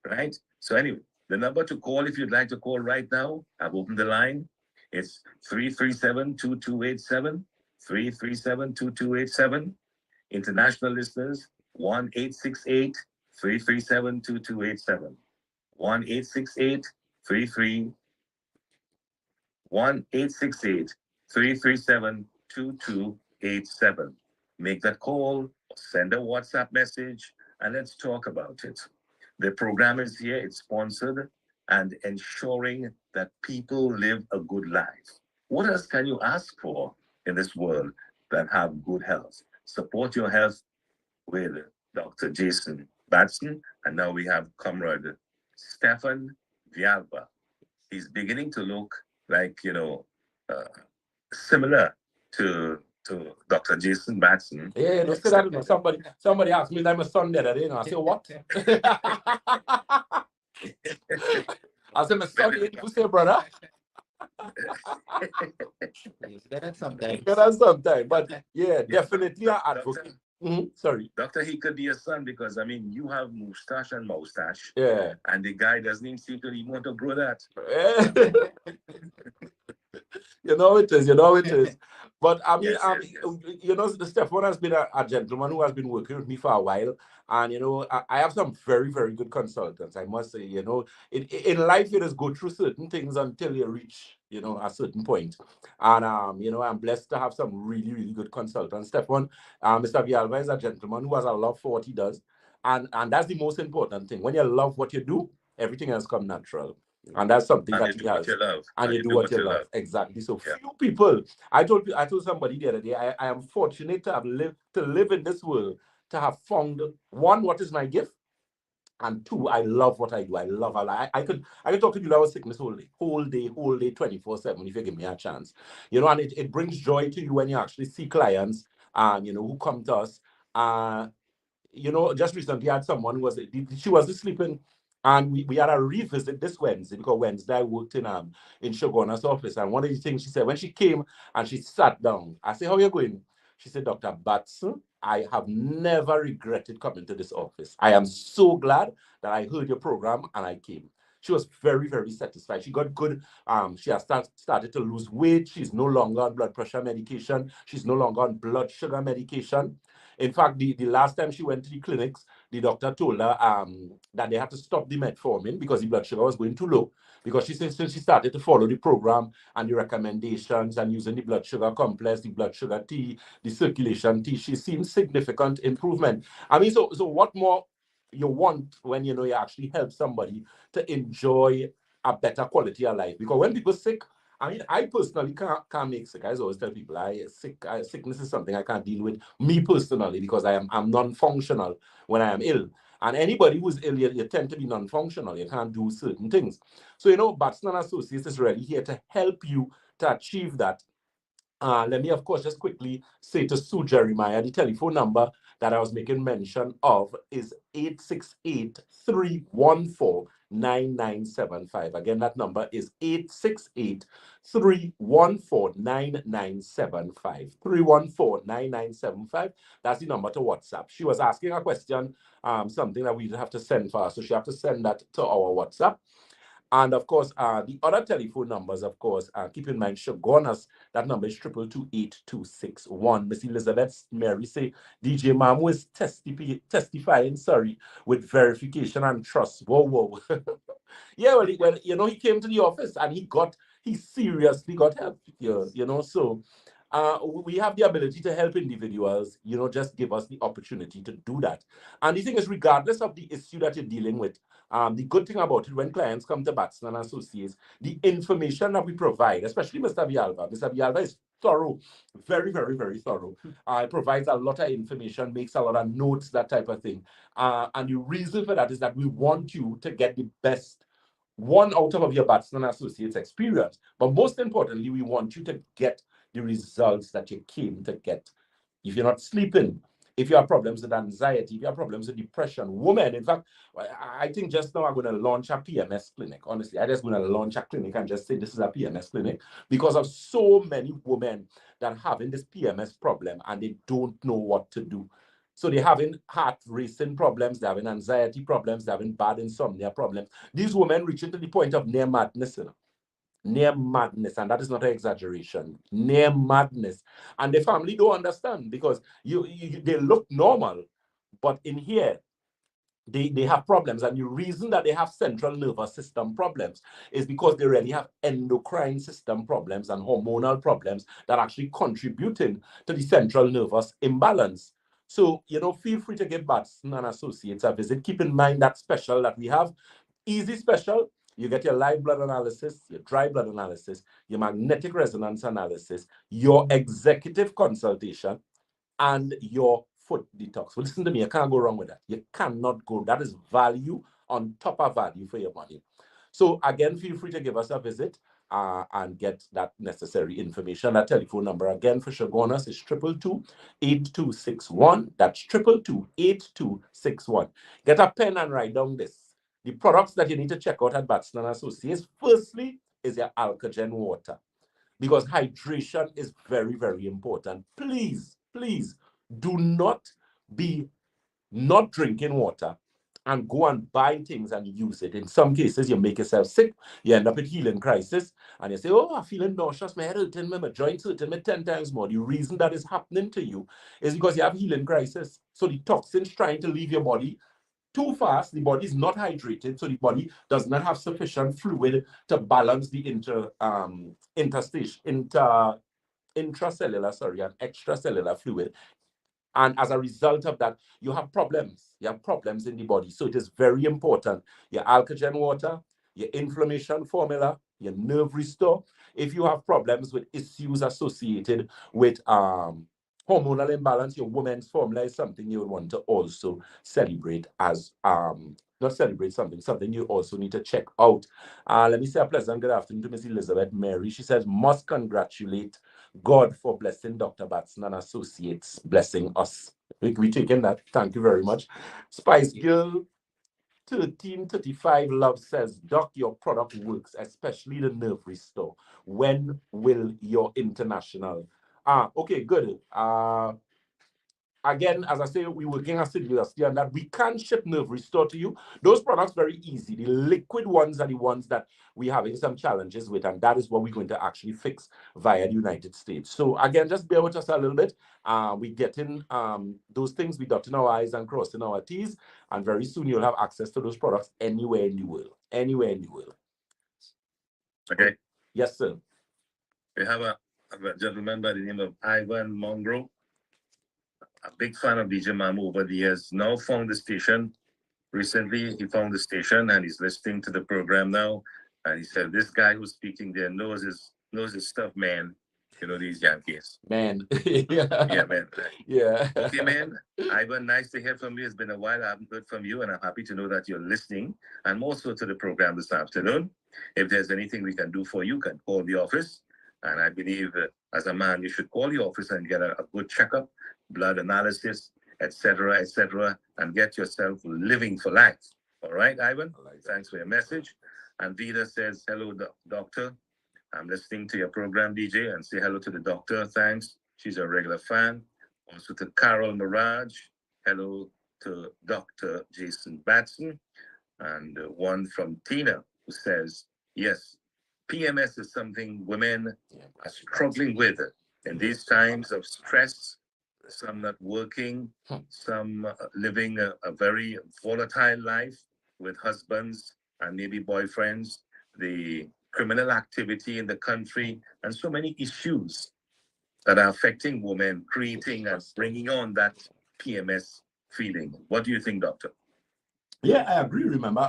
right? So anyway, the number to call if you'd like to call right now, I've opened the line. It's 337-2287, 337-2287. International listeners, 1-868-337-2287. 1-868-33 1-868-337-2287. Make that call, send a WhatsApp message, and let's talk about it. The program is here, it's sponsored, and ensuring that people live a good life. What else can you ask for in this world than have good health? Support your health with Dr. Jason Batson, and now we have Comrade Stefan Vialba. He's beginning to look like, uh, similar to Dr. Jason Batson. Yeah, no, say that, you know, somebody asked me that my son the other day, you know, I say, what? I said, my son, you say, brother? That sometimes. Yeah, that's sometime, but yeah, definitely an advocate. Sorry. Doctor, he could be your son because, I mean, you have mustache and moustache, Yeah. and the guy doesn't even seem to even want to grow that. You know it is, you know it is. But I mean, Yes. you know, the Stefan has been a gentleman who has been working with me for a while. And, you know, I have some very, very good consultants, I must say. You know, in life, you just go through certain things until you reach, you know, a certain point. And, you know, I'm blessed to have some really, really good consultants. Stefan, Mr. Vialva is a gentleman who has a love for what he does. And that's the most important thing. When you love what you do, everything else comes natural. And that's something And that you he do what has. you love. And you do what you love. Exactly. So Yeah. few people. I told somebody the other day, I am fortunate to have live in this world, to have found, one, what is my gift, and two, I love what I do. I could talk to you about sickness whole day, 24/7 if you give me a chance. You know, and it brings joy to you when you actually see clients, you know, who come to us. You know, just recently I had someone who she was sleeping, and we had a revisit this Wednesday, because Wednesday I worked in Shoguna's office. And one of the things she said when she came and she sat down, I said, how are you going? She said, Dr. Batson, I have never regretted coming to this office. I am so glad that I heard your program and I came. She was very, very satisfied. She got good. She has started to lose weight. She's no longer on blood pressure medication. She's no longer on blood sugar medication. In fact, the last time she went to the clinics, the doctor told her that they had to stop the metformin because the blood sugar was going too low. Because she said since she started to follow the program and the recommendations and using the blood sugar complex, the blood sugar tea, the circulation tea, she's seen significant improvement. I mean, so what more you want when you know you actually help somebody to enjoy a better quality of life? Because when people sick, I mean, I personally can't make sick. I always tell people, sickness is something I can't deal with. Me personally, because I'm non-functional when I am ill. And anybody who's ill, you tend to be non-functional. You can't do certain things. So, you know, Batson and Associates is really here to help you to achieve that. Let me, of course, just quickly say to Sue Jeremiah, the telephone number that I was making mention of is 868-314-9975. Again, that number is 868-314-9975. 314-9975. That's the number to WhatsApp. She was asking a question, something that we'd have to send for her. So she have to send that to our WhatsApp. And of course, the other telephone numbers, of course, keep in mind, Shogunas, that number is 222-8261. Miss Elizabeth Mary say, DJ Mamu is testifying, with verification and trust. Whoa. Yeah, well, you know, he came to the office and he seriously got help here, you know, so we have the ability to help individuals, you know, just give us the opportunity to do that. And the thing is, regardless of the issue that you're dealing with, the good thing about it, when clients come to Batson and Associates, the information that we provide, especially Mr. Vialva is thorough, very, very, very thorough. It provides a lot of information, makes a lot of notes, that type of thing. And the reason for that is that we want you to get the best one out of your Batson and Associates experience. But most importantly, we want you to get the results that you came to get. If you're not sleeping, if you have problems with anxiety, if you have problems with depression, women, in fact, I think just now I'm going to launch a PMS clinic. Honestly, I'm just going to launch a clinic and just say this is a PMS clinic because of so many women that are having this PMS problem and they don't know what to do. So they're having heart racing problems, they're having anxiety problems, they're having bad insomnia problems. These women reaching to the point of near madness, you know? Near madness, and that is not an exaggeration. Near madness, and the family don't understand because they look normal, but in here they have problems. And the reason that they have central nervous system problems is because they really have endocrine system problems and hormonal problems that actually contributing to the central nervous imbalance. So, feel free to give Batson and Associates a visit. Keep in mind that special that we have, easy special. You get your live blood analysis, your dry blood analysis, your magnetic resonance analysis, your executive consultation, and your foot detox. Well, listen to me, you can't go wrong with that. You cannot go. That is value on top of value for your money. So again, feel free to give us a visit and get that necessary information. That telephone number again for Shagonas is 222-8261. That's 222-8261. Get a pen and write down this. The products that you need to check out at Batson and Associates, firstly, is your Alkagen water, because hydration is very, very important. Please, please do not be not drinking water and go and buy things and use it. In some cases, you make yourself sick, you end up with healing crisis, and you say, oh, I'm feeling nauseous, my head hurting me, my joints hurting me 10 times more. The reason that is happening to you is because you have healing crisis. So the toxins trying to leave your body too fast, the body is not hydrated, so the body does not have sufficient fluid to balance the intracellular, and extracellular fluid. And as a result of that, you have problems. You have problems in the body. So it is very important. Your Alkagen water, your inflammation formula, your nerve restore. If you have problems with issues associated with hormonal imbalance, your woman's formula is something you would want to also celebrate as not celebrate something you also need to check out. Let me say a pleasant good afternoon to Miss Elizabeth Mary. She says, must congratulate God for blessing Dr. Batson and Associates, blessing us. We taking that. Thank you very much. Spice Girl 1335 Love says, Doc, your product works, especially the nerve restore. When will your international? Okay, good. Again, as I say, we're working assiduously on that. We can ship nerve restore to you. Those products very easy. The liquid ones are the ones that we're having some challenges with, and that is what we're going to actually fix via the United States. So again, just bear with us a little bit. We getting those things, we dotting our I's and crossing our T's, and very soon you'll have access to those products anywhere in the world. Anywhere in the world. Okay. Yes, sir. We have a gentleman by the name of Ivan Monroe, a big fan of DJ Mamu over the years, now found the station. Recently, he found the station and he's listening to the program now. And he said, this guy who's speaking there knows his stuff, man. You know, these Yankees. Man. Yeah, man. Yeah. Okay, man. Ivan, nice to hear from you. It's been a while. I haven't heard from you, and I'm happy to know that you're listening and also to the program this afternoon. If there's anything we can do for you, can call the office. And I believe as a man, you should call the office and get a good checkup, blood analysis, etc., and get yourself living for life. All right, Ivan? Thanks for your message. And Vida says, hello, doctor. I'm listening to your program, DJ, and say hello to the doctor. Thanks. She's a regular fan. Also to Carol Mirage. Hello to Dr. Jason Batson. And one from Tina, who says, yes, PMS is something women are struggling with in these times of stress, some not working, some living a very volatile life with husbands and maybe boyfriends, the criminal activity in the country, and so many issues that are affecting women, creating and bringing on that PMS feeling. What do you think, doctor? Yeah, I agree. Remember,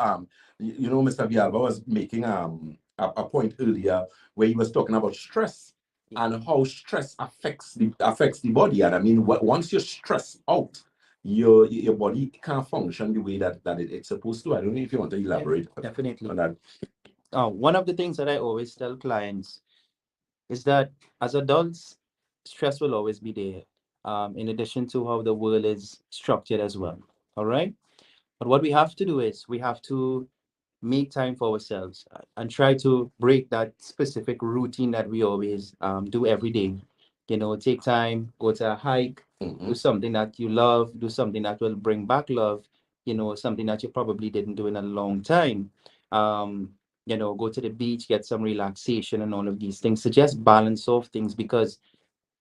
Mr. Vialba was making a point earlier where he was talking about stress and how stress affects the body. And I mean, once you're stressed out, your body can't function the way that it's supposed to. I don't know if you want to elaborate definitely on that. One of the things that I always tell clients is that as adults, stress will always be there, in addition to how the world is structured as well. All right. But what we have to do is we have to make time for ourselves and try to break that specific routine that we always do every day. Take time, go to a hike, do something that you love, do something that will bring back love, something that you probably didn't do in a long time. Go to the beach, get some relaxation and all of these things. So just balance off things, because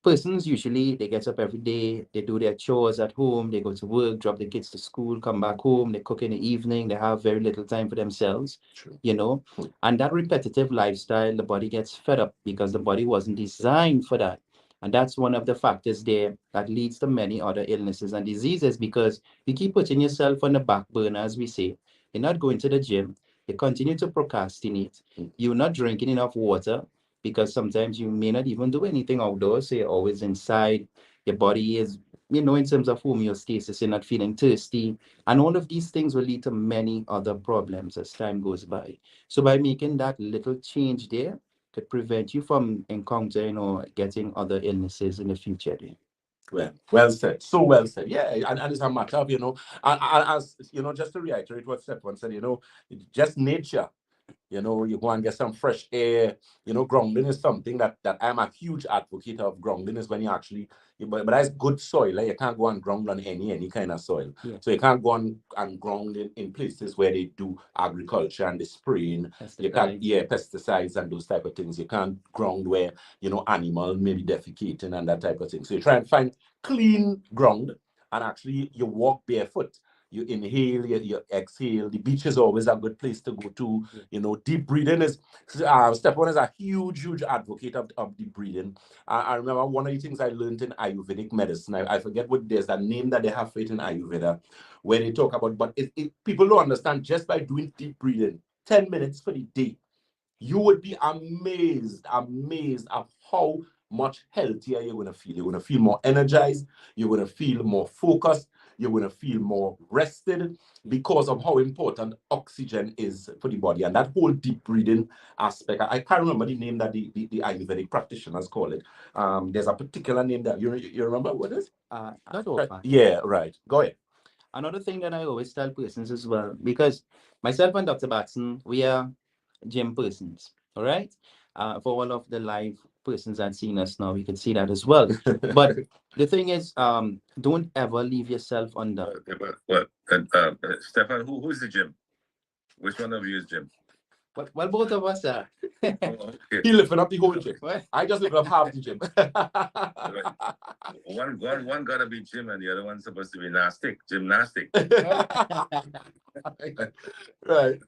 persons usually they get up every day, they do their chores at home, they go to work, drop the kids to school, come back home, they cook in the evening, they have very little time for themselves, True. you know. And that repetitive lifestyle, the body gets fed up because the body wasn't designed for that. And that's one of the factors there that leads to many other illnesses and diseases because you keep putting yourself on the back burner, as we say. You're not going to the gym, you continue to procrastinate, you're not drinking enough water because sometimes you may not even do anything outdoors, so you're always inside. Your body is, in terms of homeostasis, you're not feeling thirsty. And all of these things will lead to many other problems as time goes by. So by making that little change there, could prevent you from encountering or getting other illnesses in the future. Well said. So well said. Yeah, and it's a matter of, as just to reiterate what Stefan said, just nature. You go and get some fresh air. Grounding is something that I'm a huge advocate of. Grounding is when you actually, but that's good soil. Like you can't go and ground on any kind of soil. Yeah. So you can't go and ground in places where they do agriculture and they spraying. You can't, pesticides and those type of things. You can't ground where, animal maybe defecating and that type of thing. So you try and find clean ground and actually you walk barefoot. You inhale, you exhale. The beach is always a good place to go to. Deep breathing is, Stefan is a huge advocate of deep breathing. I remember one of the things I learned in Ayurvedic medicine, I forget what there's a name that they have for it in Ayurveda, where they talk about, but people don't understand just by doing deep breathing, 10 minutes for the day, you would be amazed at how much healthier you're going to feel. You're going to feel more energized. You're going to feel more focused. You're going to feel more rested because of how important oxygen is for the body. And that whole deep breathing aspect, I can't remember the name that the Ayurvedic practitioners call it. There's a particular name that you remember what it is? Not offhand. Yeah, right. Go ahead. Another thing that I always tell persons as well, because myself and Dr. Batson, we are gym persons, all right? For all of the live persons that seen us now, you can see that as well. But the thing is, don't ever leave yourself undone. Stefan, who's the gym? Which one of you is gym? Well, both of us are. Okay. He lifting up the whole gym. I just lifted up half the gym. One gotta be gym and the other one's supposed to be gymnastic. Right.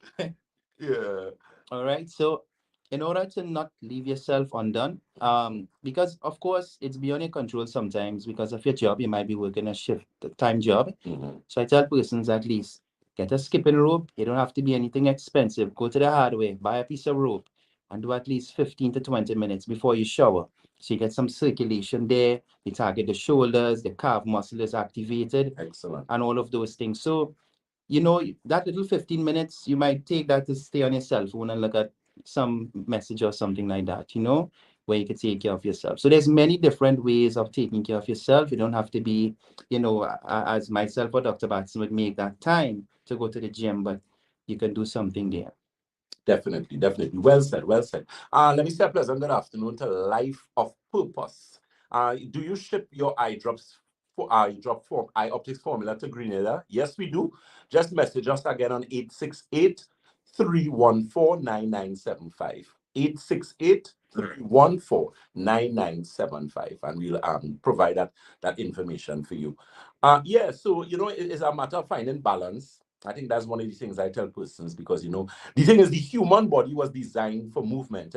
Yeah. All right. So in order to not leave yourself undone, because of course it's beyond your control sometimes because of your job, you might be working a shift time job. So I tell persons at least get a skipping rope. You don't have to be anything expensive. Go to the hardware, buy a piece of rope, and do at least 15 to 20 minutes before you shower. So you get some circulation there. You target the shoulders, the calf muscle is activated. Excellent. And all of those things. So that little 15 minutes, you might take that to stay on your cell phone and look at some message or something like that, where you can take care of yourself. So there's many different ways of taking care of yourself. You don't have to be, as myself or Dr. Batson would make that time to go to the gym, but you can do something there. Definitely. Well said. Let me say a pleasant good afternoon to Life of Purpose. Do you ship your eye drops for eye optics formula to Grenada? Yes, we do. Just message us again on 868-314-9975. 868-314-9975, and we'll provide that information for you. So it's a matter of finding balance. I think that's one of the things I tell persons because the thing is the human body was designed for movement.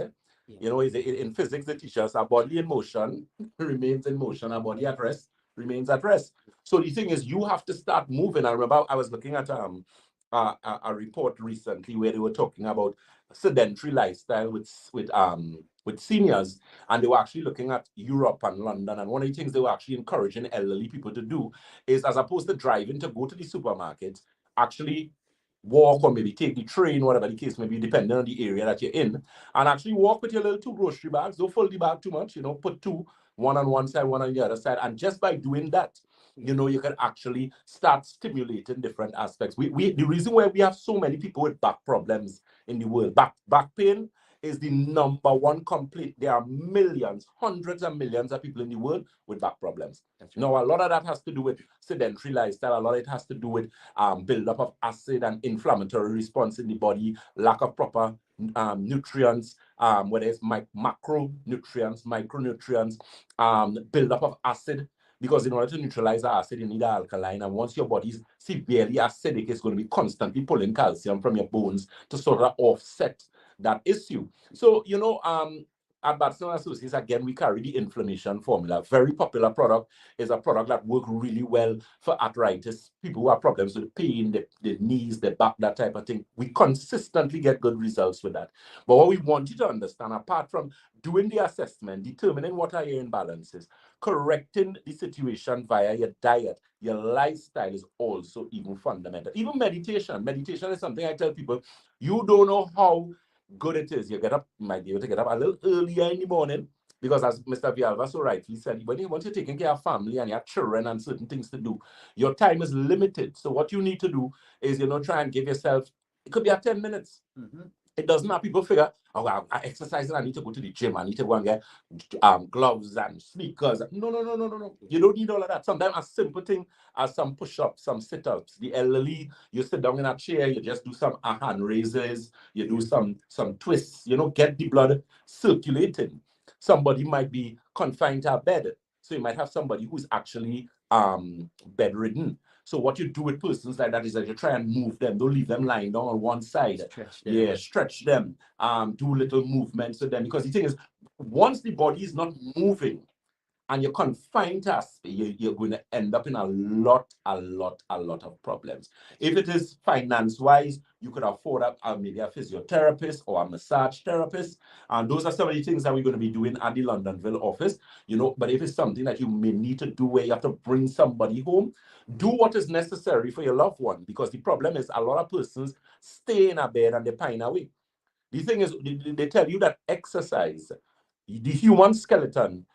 In physics they teach us our body in motion remains in motion, our body at rest remains at rest. So the thing is you have to start moving. I remember I was looking at a report recently where they were talking about sedentary lifestyle with seniors, and they were actually looking at Europe and London, and one of the things they were actually encouraging elderly people to do is, as opposed to driving to go to the supermarket, actually walk or maybe take the train, whatever the case may be, depending on the area that you're in, and actually walk with your little 2 grocery bags. Don't fold the bag too much, put 2, one on one side, one on the other side, and just by doing that, you can actually start stimulating different aspects. The reason why we have so many people with back problems in the world, back pain is the #1 complaint. There are millions, hundreds of millions of people in the world with back problems. Now, a lot of that has to do with sedentary lifestyle. A lot of it has to do with buildup of acid and inflammatory response in the body, lack of proper nutrients, whether it's macronutrients, micronutrients, buildup of acid, because in order to neutralize the acid, you need an alkaline. And once your body's severely acidic, it's going to be constantly pulling calcium from your bones to sort of offset that issue. So, at Batson Associates, again, we carry the inflammation formula. Very popular product, is a product that works really well for arthritis, people who have problems with pain, the knees, the back, that type of thing. We consistently get good results with that. But what we want you to understand, apart from doing the assessment, determining what are your imbalances, correcting the situation via your diet, your lifestyle is also even fundamental. Even meditation. Meditation is something I tell people, you don't know how good it is. You might be able to get up a little earlier in the morning, because as Mr. Villalba so rightly said, once you're taking care of family and your children and certain things to do, your time is limited. So what you need to do is, try and give yourself, it could be at 10 minutes. It doesn't have people figure, oh, I exercise and I need to go to the gym. I need to go and get gloves and sneakers. No. You don't need all of that. Sometimes a simple thing as some push-ups, some sit-ups. The elderly, you sit down in a chair, you just do some hand raises, you do some twists, get the blood circulating. Somebody might be confined to a bed. So you might have somebody who's actually bedridden. So what you do with persons like that is that you try and move them. Don't leave them lying down on one side. Stretch them. Do little movements with them. Because the thing is, once the body is not moving and you're confined to a space, you're going to end up in a lot of problems. If it is finance-wise, you could afford maybe a physiotherapist or a massage therapist. And those are some of the things that we're going to be doing at the Londonville office. But if it's something that you may need to do where you have to bring somebody home, do what is necessary for your loved one. Because the problem is a lot of persons stay in a bed and they pine away. The thing is, they tell you that exercise, the human skeleton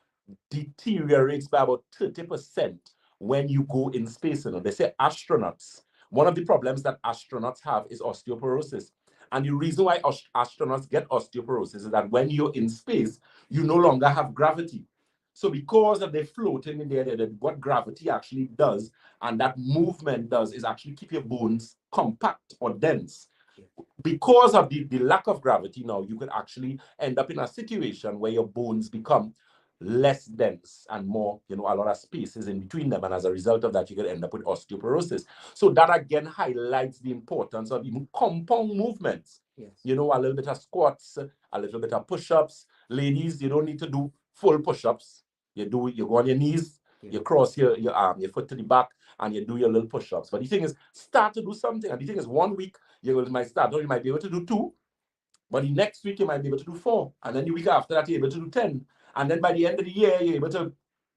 deteriorates by about 30% when you go in space. They say astronauts, one of the problems that astronauts have is osteoporosis. And the reason why astronauts get osteoporosis is that when you're in space, you no longer have gravity. So because of the floating in there, what gravity actually does, and that movement does, is actually keep your bones compact or dense. Because of the lack of gravity now, you could actually end up in a situation where your bones become less dense and more, a lot of spaces in between them. And as a result of that, you could end up with osteoporosis. So that again highlights the importance of even compound movements. Yes. A little bit of squats, a little bit of push-ups. Ladies, you don't need to do full push-ups. You go on your knees, you cross your foot to the back, and you do your little push-ups. But the thing is, start to do something. And the thing is, 1 week, you might start, or you might be able to do 2. But the next week, you might be able to do 4. And then the week after that, you're able to do 10. And then by the end of the year, you're able to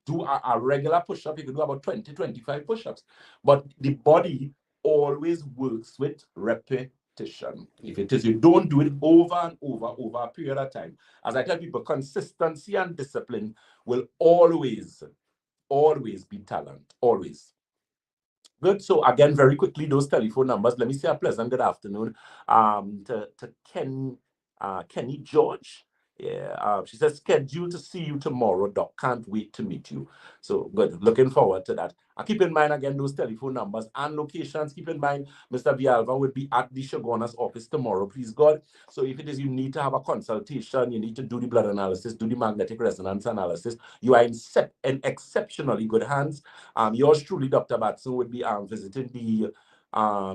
do a regular push-up. You can do about 20, 25 push-ups. But the body always works with repetition. If it is, you don't do it over and over a period of time. As I tell people, consistency and discipline will always be talent. Always. Good. So again, very quickly, those telephone numbers. Let me say a pleasant good afternoon to Kenny George. Yeah, she says, scheduled to see you tomorrow, Doc. Can't wait to meet you. So good. Looking forward to that. Keep in mind, again, those telephone numbers and locations. Keep in mind, Mr. Villalba would be at the Shoguna's office tomorrow, please God. So if it is you need to have a consultation, you need to do the blood analysis, do the magnetic resonance analysis, you are in exceptionally good hands. Yours truly, Dr. Batson, would be visiting the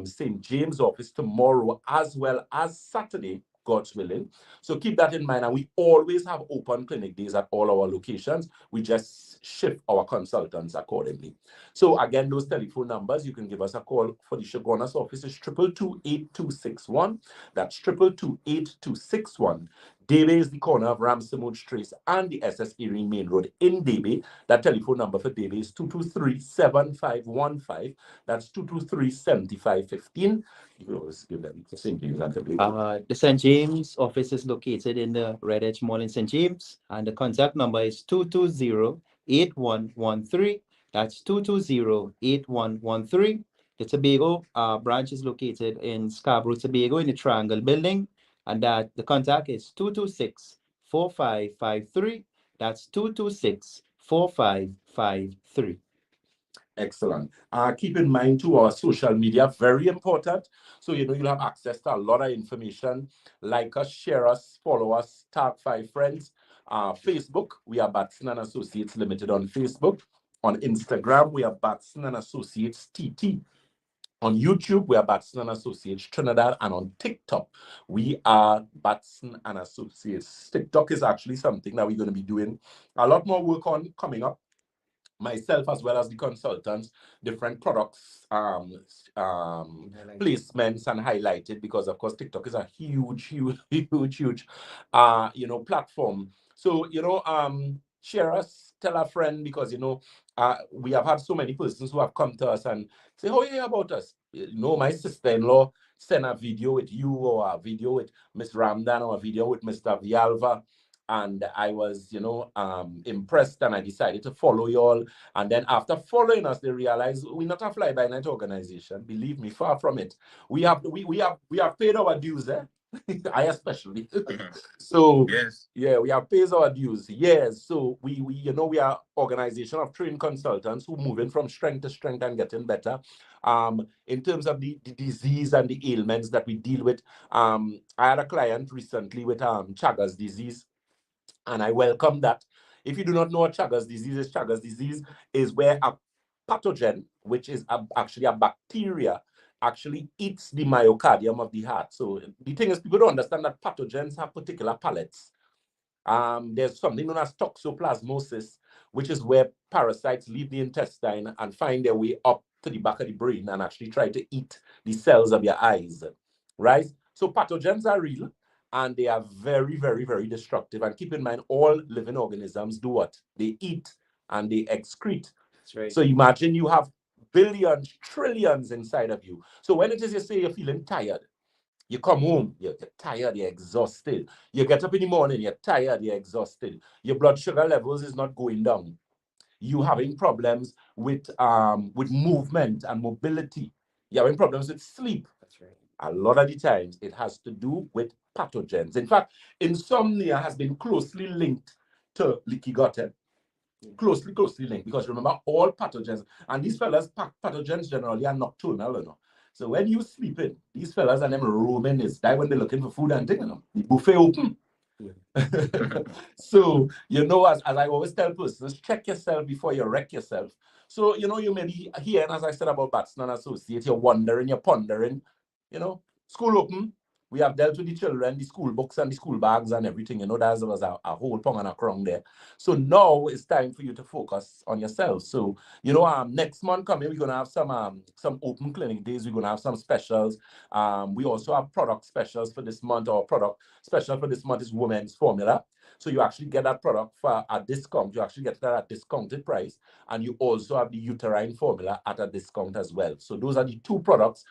St. James office tomorrow as well as Saturday, God's willing. So keep that in mind. And we always have open clinic days at all our locations. We just shift our consultants accordingly. So again, those telephone numbers, you can give us a call for the Shoguna's office is 222-8261. That's 222-8261. Debe is the corner of Ramsamud Trace and the SS Erie Main Road in Debe. That telephone number for Debe is 223-7515. That's 223-7515. You always give them the same thing. The St. James office is located in the Red Edge Mall in St. James, and the contact number is 220-8113. That's 220-8113. The Tobago branch is located in Scarborough, Tobago, in the Triangle Building, and that the contact is 226-4553. That's 226-4553. Excellent. Keep in mind too, our social media, very important. So, you'll have access to a lot of information. Like us, share us, follow us, tag 5 friends. Facebook, we are Batson and Associates Limited on Facebook. On Instagram, we are Batson and Associates TT. On YouTube, we are Batson and Associates Trinidad, and on TikTok, we are Batson and Associates. TikTok is actually something that we're going to be doing a lot more work on coming up. Myself as well as the consultants, different products, placements and highlighted, because of course TikTok is a huge platform. So share us, tell a friend, because we have had so many persons who have come to us and say, oh yeah, about us. My sister-in-law sent a video with you, or a video with Miss Ramdan, or a video with Mr. Vialva, and I was impressed, and I decided to follow you all. And then after following us, they realized we're not a fly-by-night organization. Believe me, far from it. We have paid our dues, eh? I especially. So Yes. yeah, we have paid our dues. Yes. So we are organization of trained consultants who moving from strength to strength and getting better. In terms of the disease and the ailments that we deal with. I had a client recently with Chagas disease, and I welcome that. If you do not know what Chagas disease is where a pathogen, which is actually a bacteria, actually eats the myocardium of the heart. So the thing is, people don't understand that pathogens have particular palates. There's something known as toxoplasmosis, which is where parasites leave the intestine and find their way up to the back of the brain and actually try to eat the cells of your eyes, right? So pathogens are real, and they are very, very, very destructive. And keep in mind, all living organisms do what? They eat and they excrete. That's right. So imagine you have billions, trillions inside of you. So when it is you say you're feeling tired, you come home, you're tired, you're exhausted. You get up in the morning, you're tired, you're exhausted. Your blood sugar levels is not going down. You having problems with movement and mobility. You're having problems with sleep. That's right. A lot of the times it has to do with pathogens. In fact, insomnia has been closely linked to leaky gut. Closely linked, because remember, all pathogens, and these fellas, pathogens generally are nocturnal, So when you sleep in, these fellas and them roaming is die when they're looking for food and things, The buffet open. So, as I always tell persons, check yourself before you wreck yourself. So, you may be here, and as I said about Batson and Associates, you're wondering, you're pondering, school open. We have dealt with the children, the school books and the school bags and everything. There was a whole pong and a crong there. So now it's time for you to focus on yourself. So, next month coming, we're going to have some open clinic days. We're going to have some specials. We also have product specials for this month. Our product special for this month is women's formula. So you actually get that product for a discount. You actually get that at a discounted price. And you also have the uterine formula at a discount as well. So those are the 2 products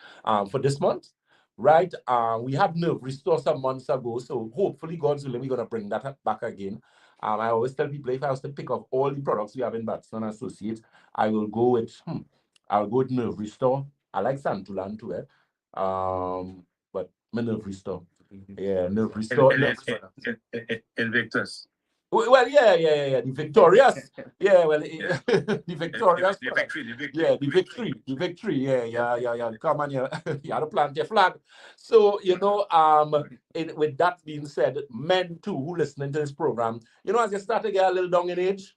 for this month. Right, we had Nerve Restore some months ago, so hopefully, God's willing, we're going to bring that back again. I always tell people, if I was to pick up all the products we have in Batson and Associates, I will go with Nerve Restore. I like Santulan too, but my Nerve Restore. Yeah, Nerve Restore. Invictus. Well, yeah, the victorious. Yeah, well, Yeah. the victorious. The victory. Yeah, the victory. Yeah. Come on, you had to plant your flag. So, with that being said, men too who listening to this program, as you start to get a little down in age,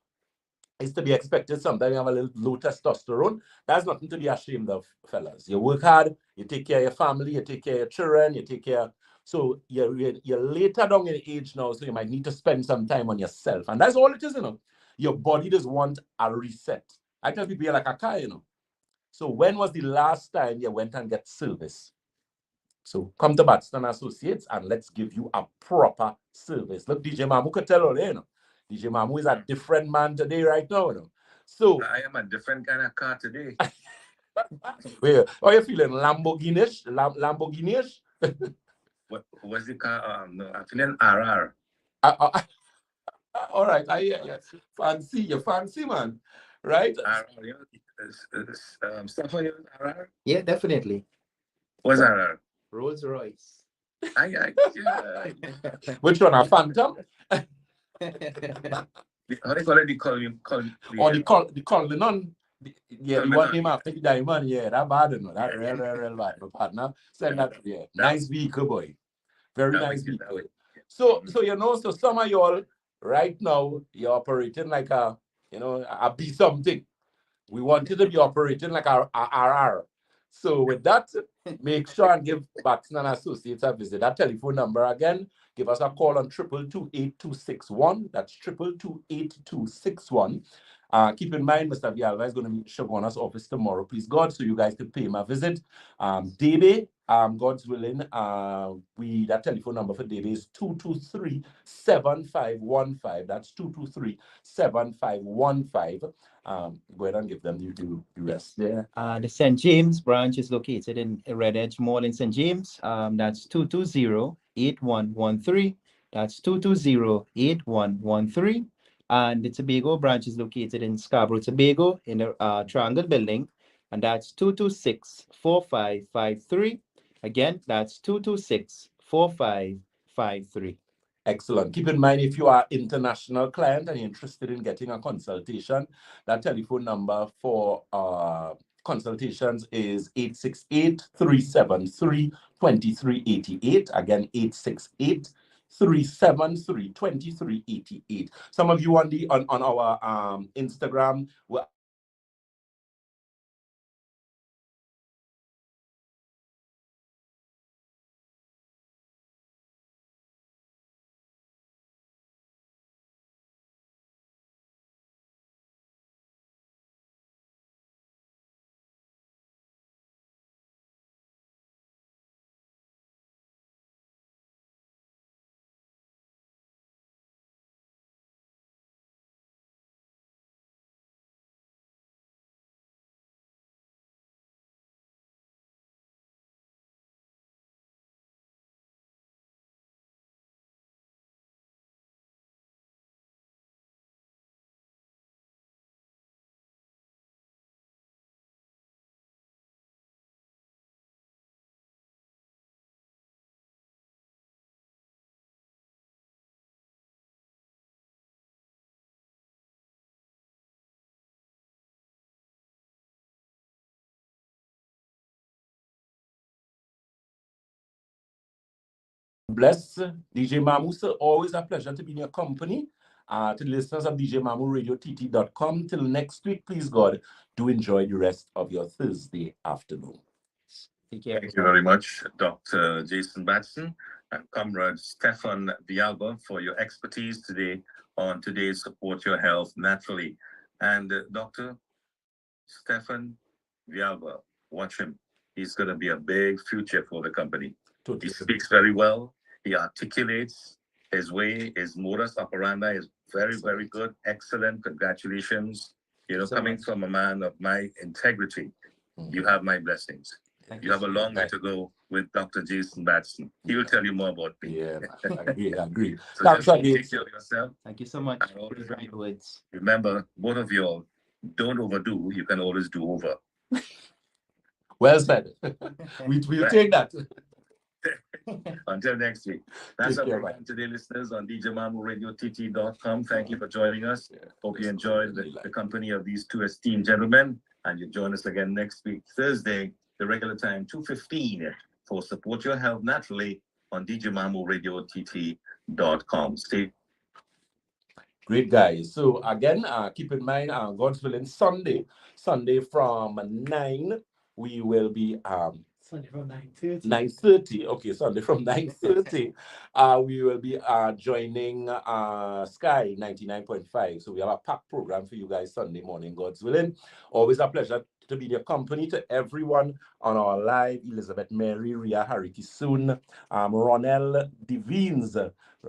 it's to be expected. Sometimes you have a little low testosterone. That's nothing to be ashamed of, fellas. You work hard, you take care of your family, you take care of your children, you take care. So you're later down in age now, so you might need to spend some time on yourself. And that's all it is, Your body does want a reset. I tell people you're like a car, So when was the last time you went and get service? So come to Batson Associates and let's give you a proper service. Look, DJ Mamu could tell all DJ Mamu is a different man today, right now, So I am a different kind of car today. Wait, are you feeling Lamborghini-ish? Lamborghini-ish? What was the car? No, I'm feeling RR. All right, yeah. Fancy, you're fancy, man. Right? Stuff for you, RR? Yeah, definitely. What's RR? Rolls Royce. Yeah. Which one? A Phantom? How they call it? The Or the Cullinan? Yeah, the one name after the diamond, yeah, that bad, no, that real bad, my partner. Send that, yeah, nice vehicle, boy. Very nice vehicle. So some of y'all right now, you're operating like a B something. We want you to be operating like a RR. So with that, make sure and give Batson and Associates a visit. That telephone number again, give us a call on 222-8261. That's 222-8261. Keep in mind, Mr. Villalba is going to be showing us office tomorrow, please God, so you guys can pay him a visit. Debe, God's willing, that telephone number for Debe is 223-7515. That's 223-7515. Go ahead and give them the rest. Yeah. The St. James branch is located in Red Edge Mall in St. James. That's 220-8113. That's 220-8113. And the Tobago branch is located in Scarborough, Tobago, in the Triangle Building, and that's 226-4553. Again, that's 226-4553. Excellent. Keep in mind, if you are international client and you're interested in getting a consultation, that telephone number for consultations is 868-373-2388. Again, 868-373-2388. Some of you on our Instagram will bless DJ Mamu, sir. Always a pleasure to be in your company. To the listeners of DJ Mamu Radio TT.com. Till next week, please God, do enjoy the rest of your Thursday afternoon. Take care. Thank you very much, Dr. Jason Batson and Comrade Stefan Villalba, for your expertise today on today's Support Your Health Naturally. And Dr. Stefan Villalba, watch him. He's going to be a big future for the company. He speaks very well. He articulates his way. His modus operandi is very, very good. Excellent. Congratulations. Coming from a man of my integrity, you have my blessings. You have a long way to go with Dr. Jason Batson. He will tell you more about me. Yeah, I agree. So just take care of yourself. Thank you so much. Remember, both of you all, don't overdo. You can always do over. Well said. We'll take that. Until next week. That's our program today, listeners, on DJMamuRadioTT.com. Thank you for joining us. Hope you enjoyed the company of these two esteemed gentlemen. And you join us again next week, Thursday, the regular time, 2:15, for Support Your Health Naturally on DJMamuRadioTT.com. Stay. Great, guys. So again, keep in mind, God's willing, Sunday from 9, we will be Sunday from 9:30. 9:30. Okay, Sunday from 9:30. We will be joining Sky 99.5. So we have a packed program for you guys Sunday morning, God's willing. Always a pleasure to be in your company. To everyone on our live, Elizabeth Mary, Ria Hariki Soon, Ronel Devines,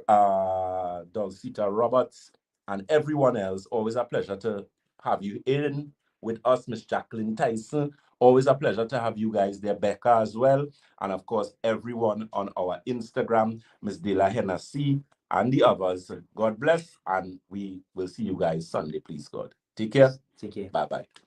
Dulcita Roberts, and everyone else. Always a pleasure to have you in with us, Miss Jacqueline Tyson. Always a pleasure to have you guys there, Becca as well. And of course, everyone on our Instagram, Miss Dela Hennessy, and the others. God bless, and we will see you guys Sunday, please God. Take care. Take care. Bye-bye.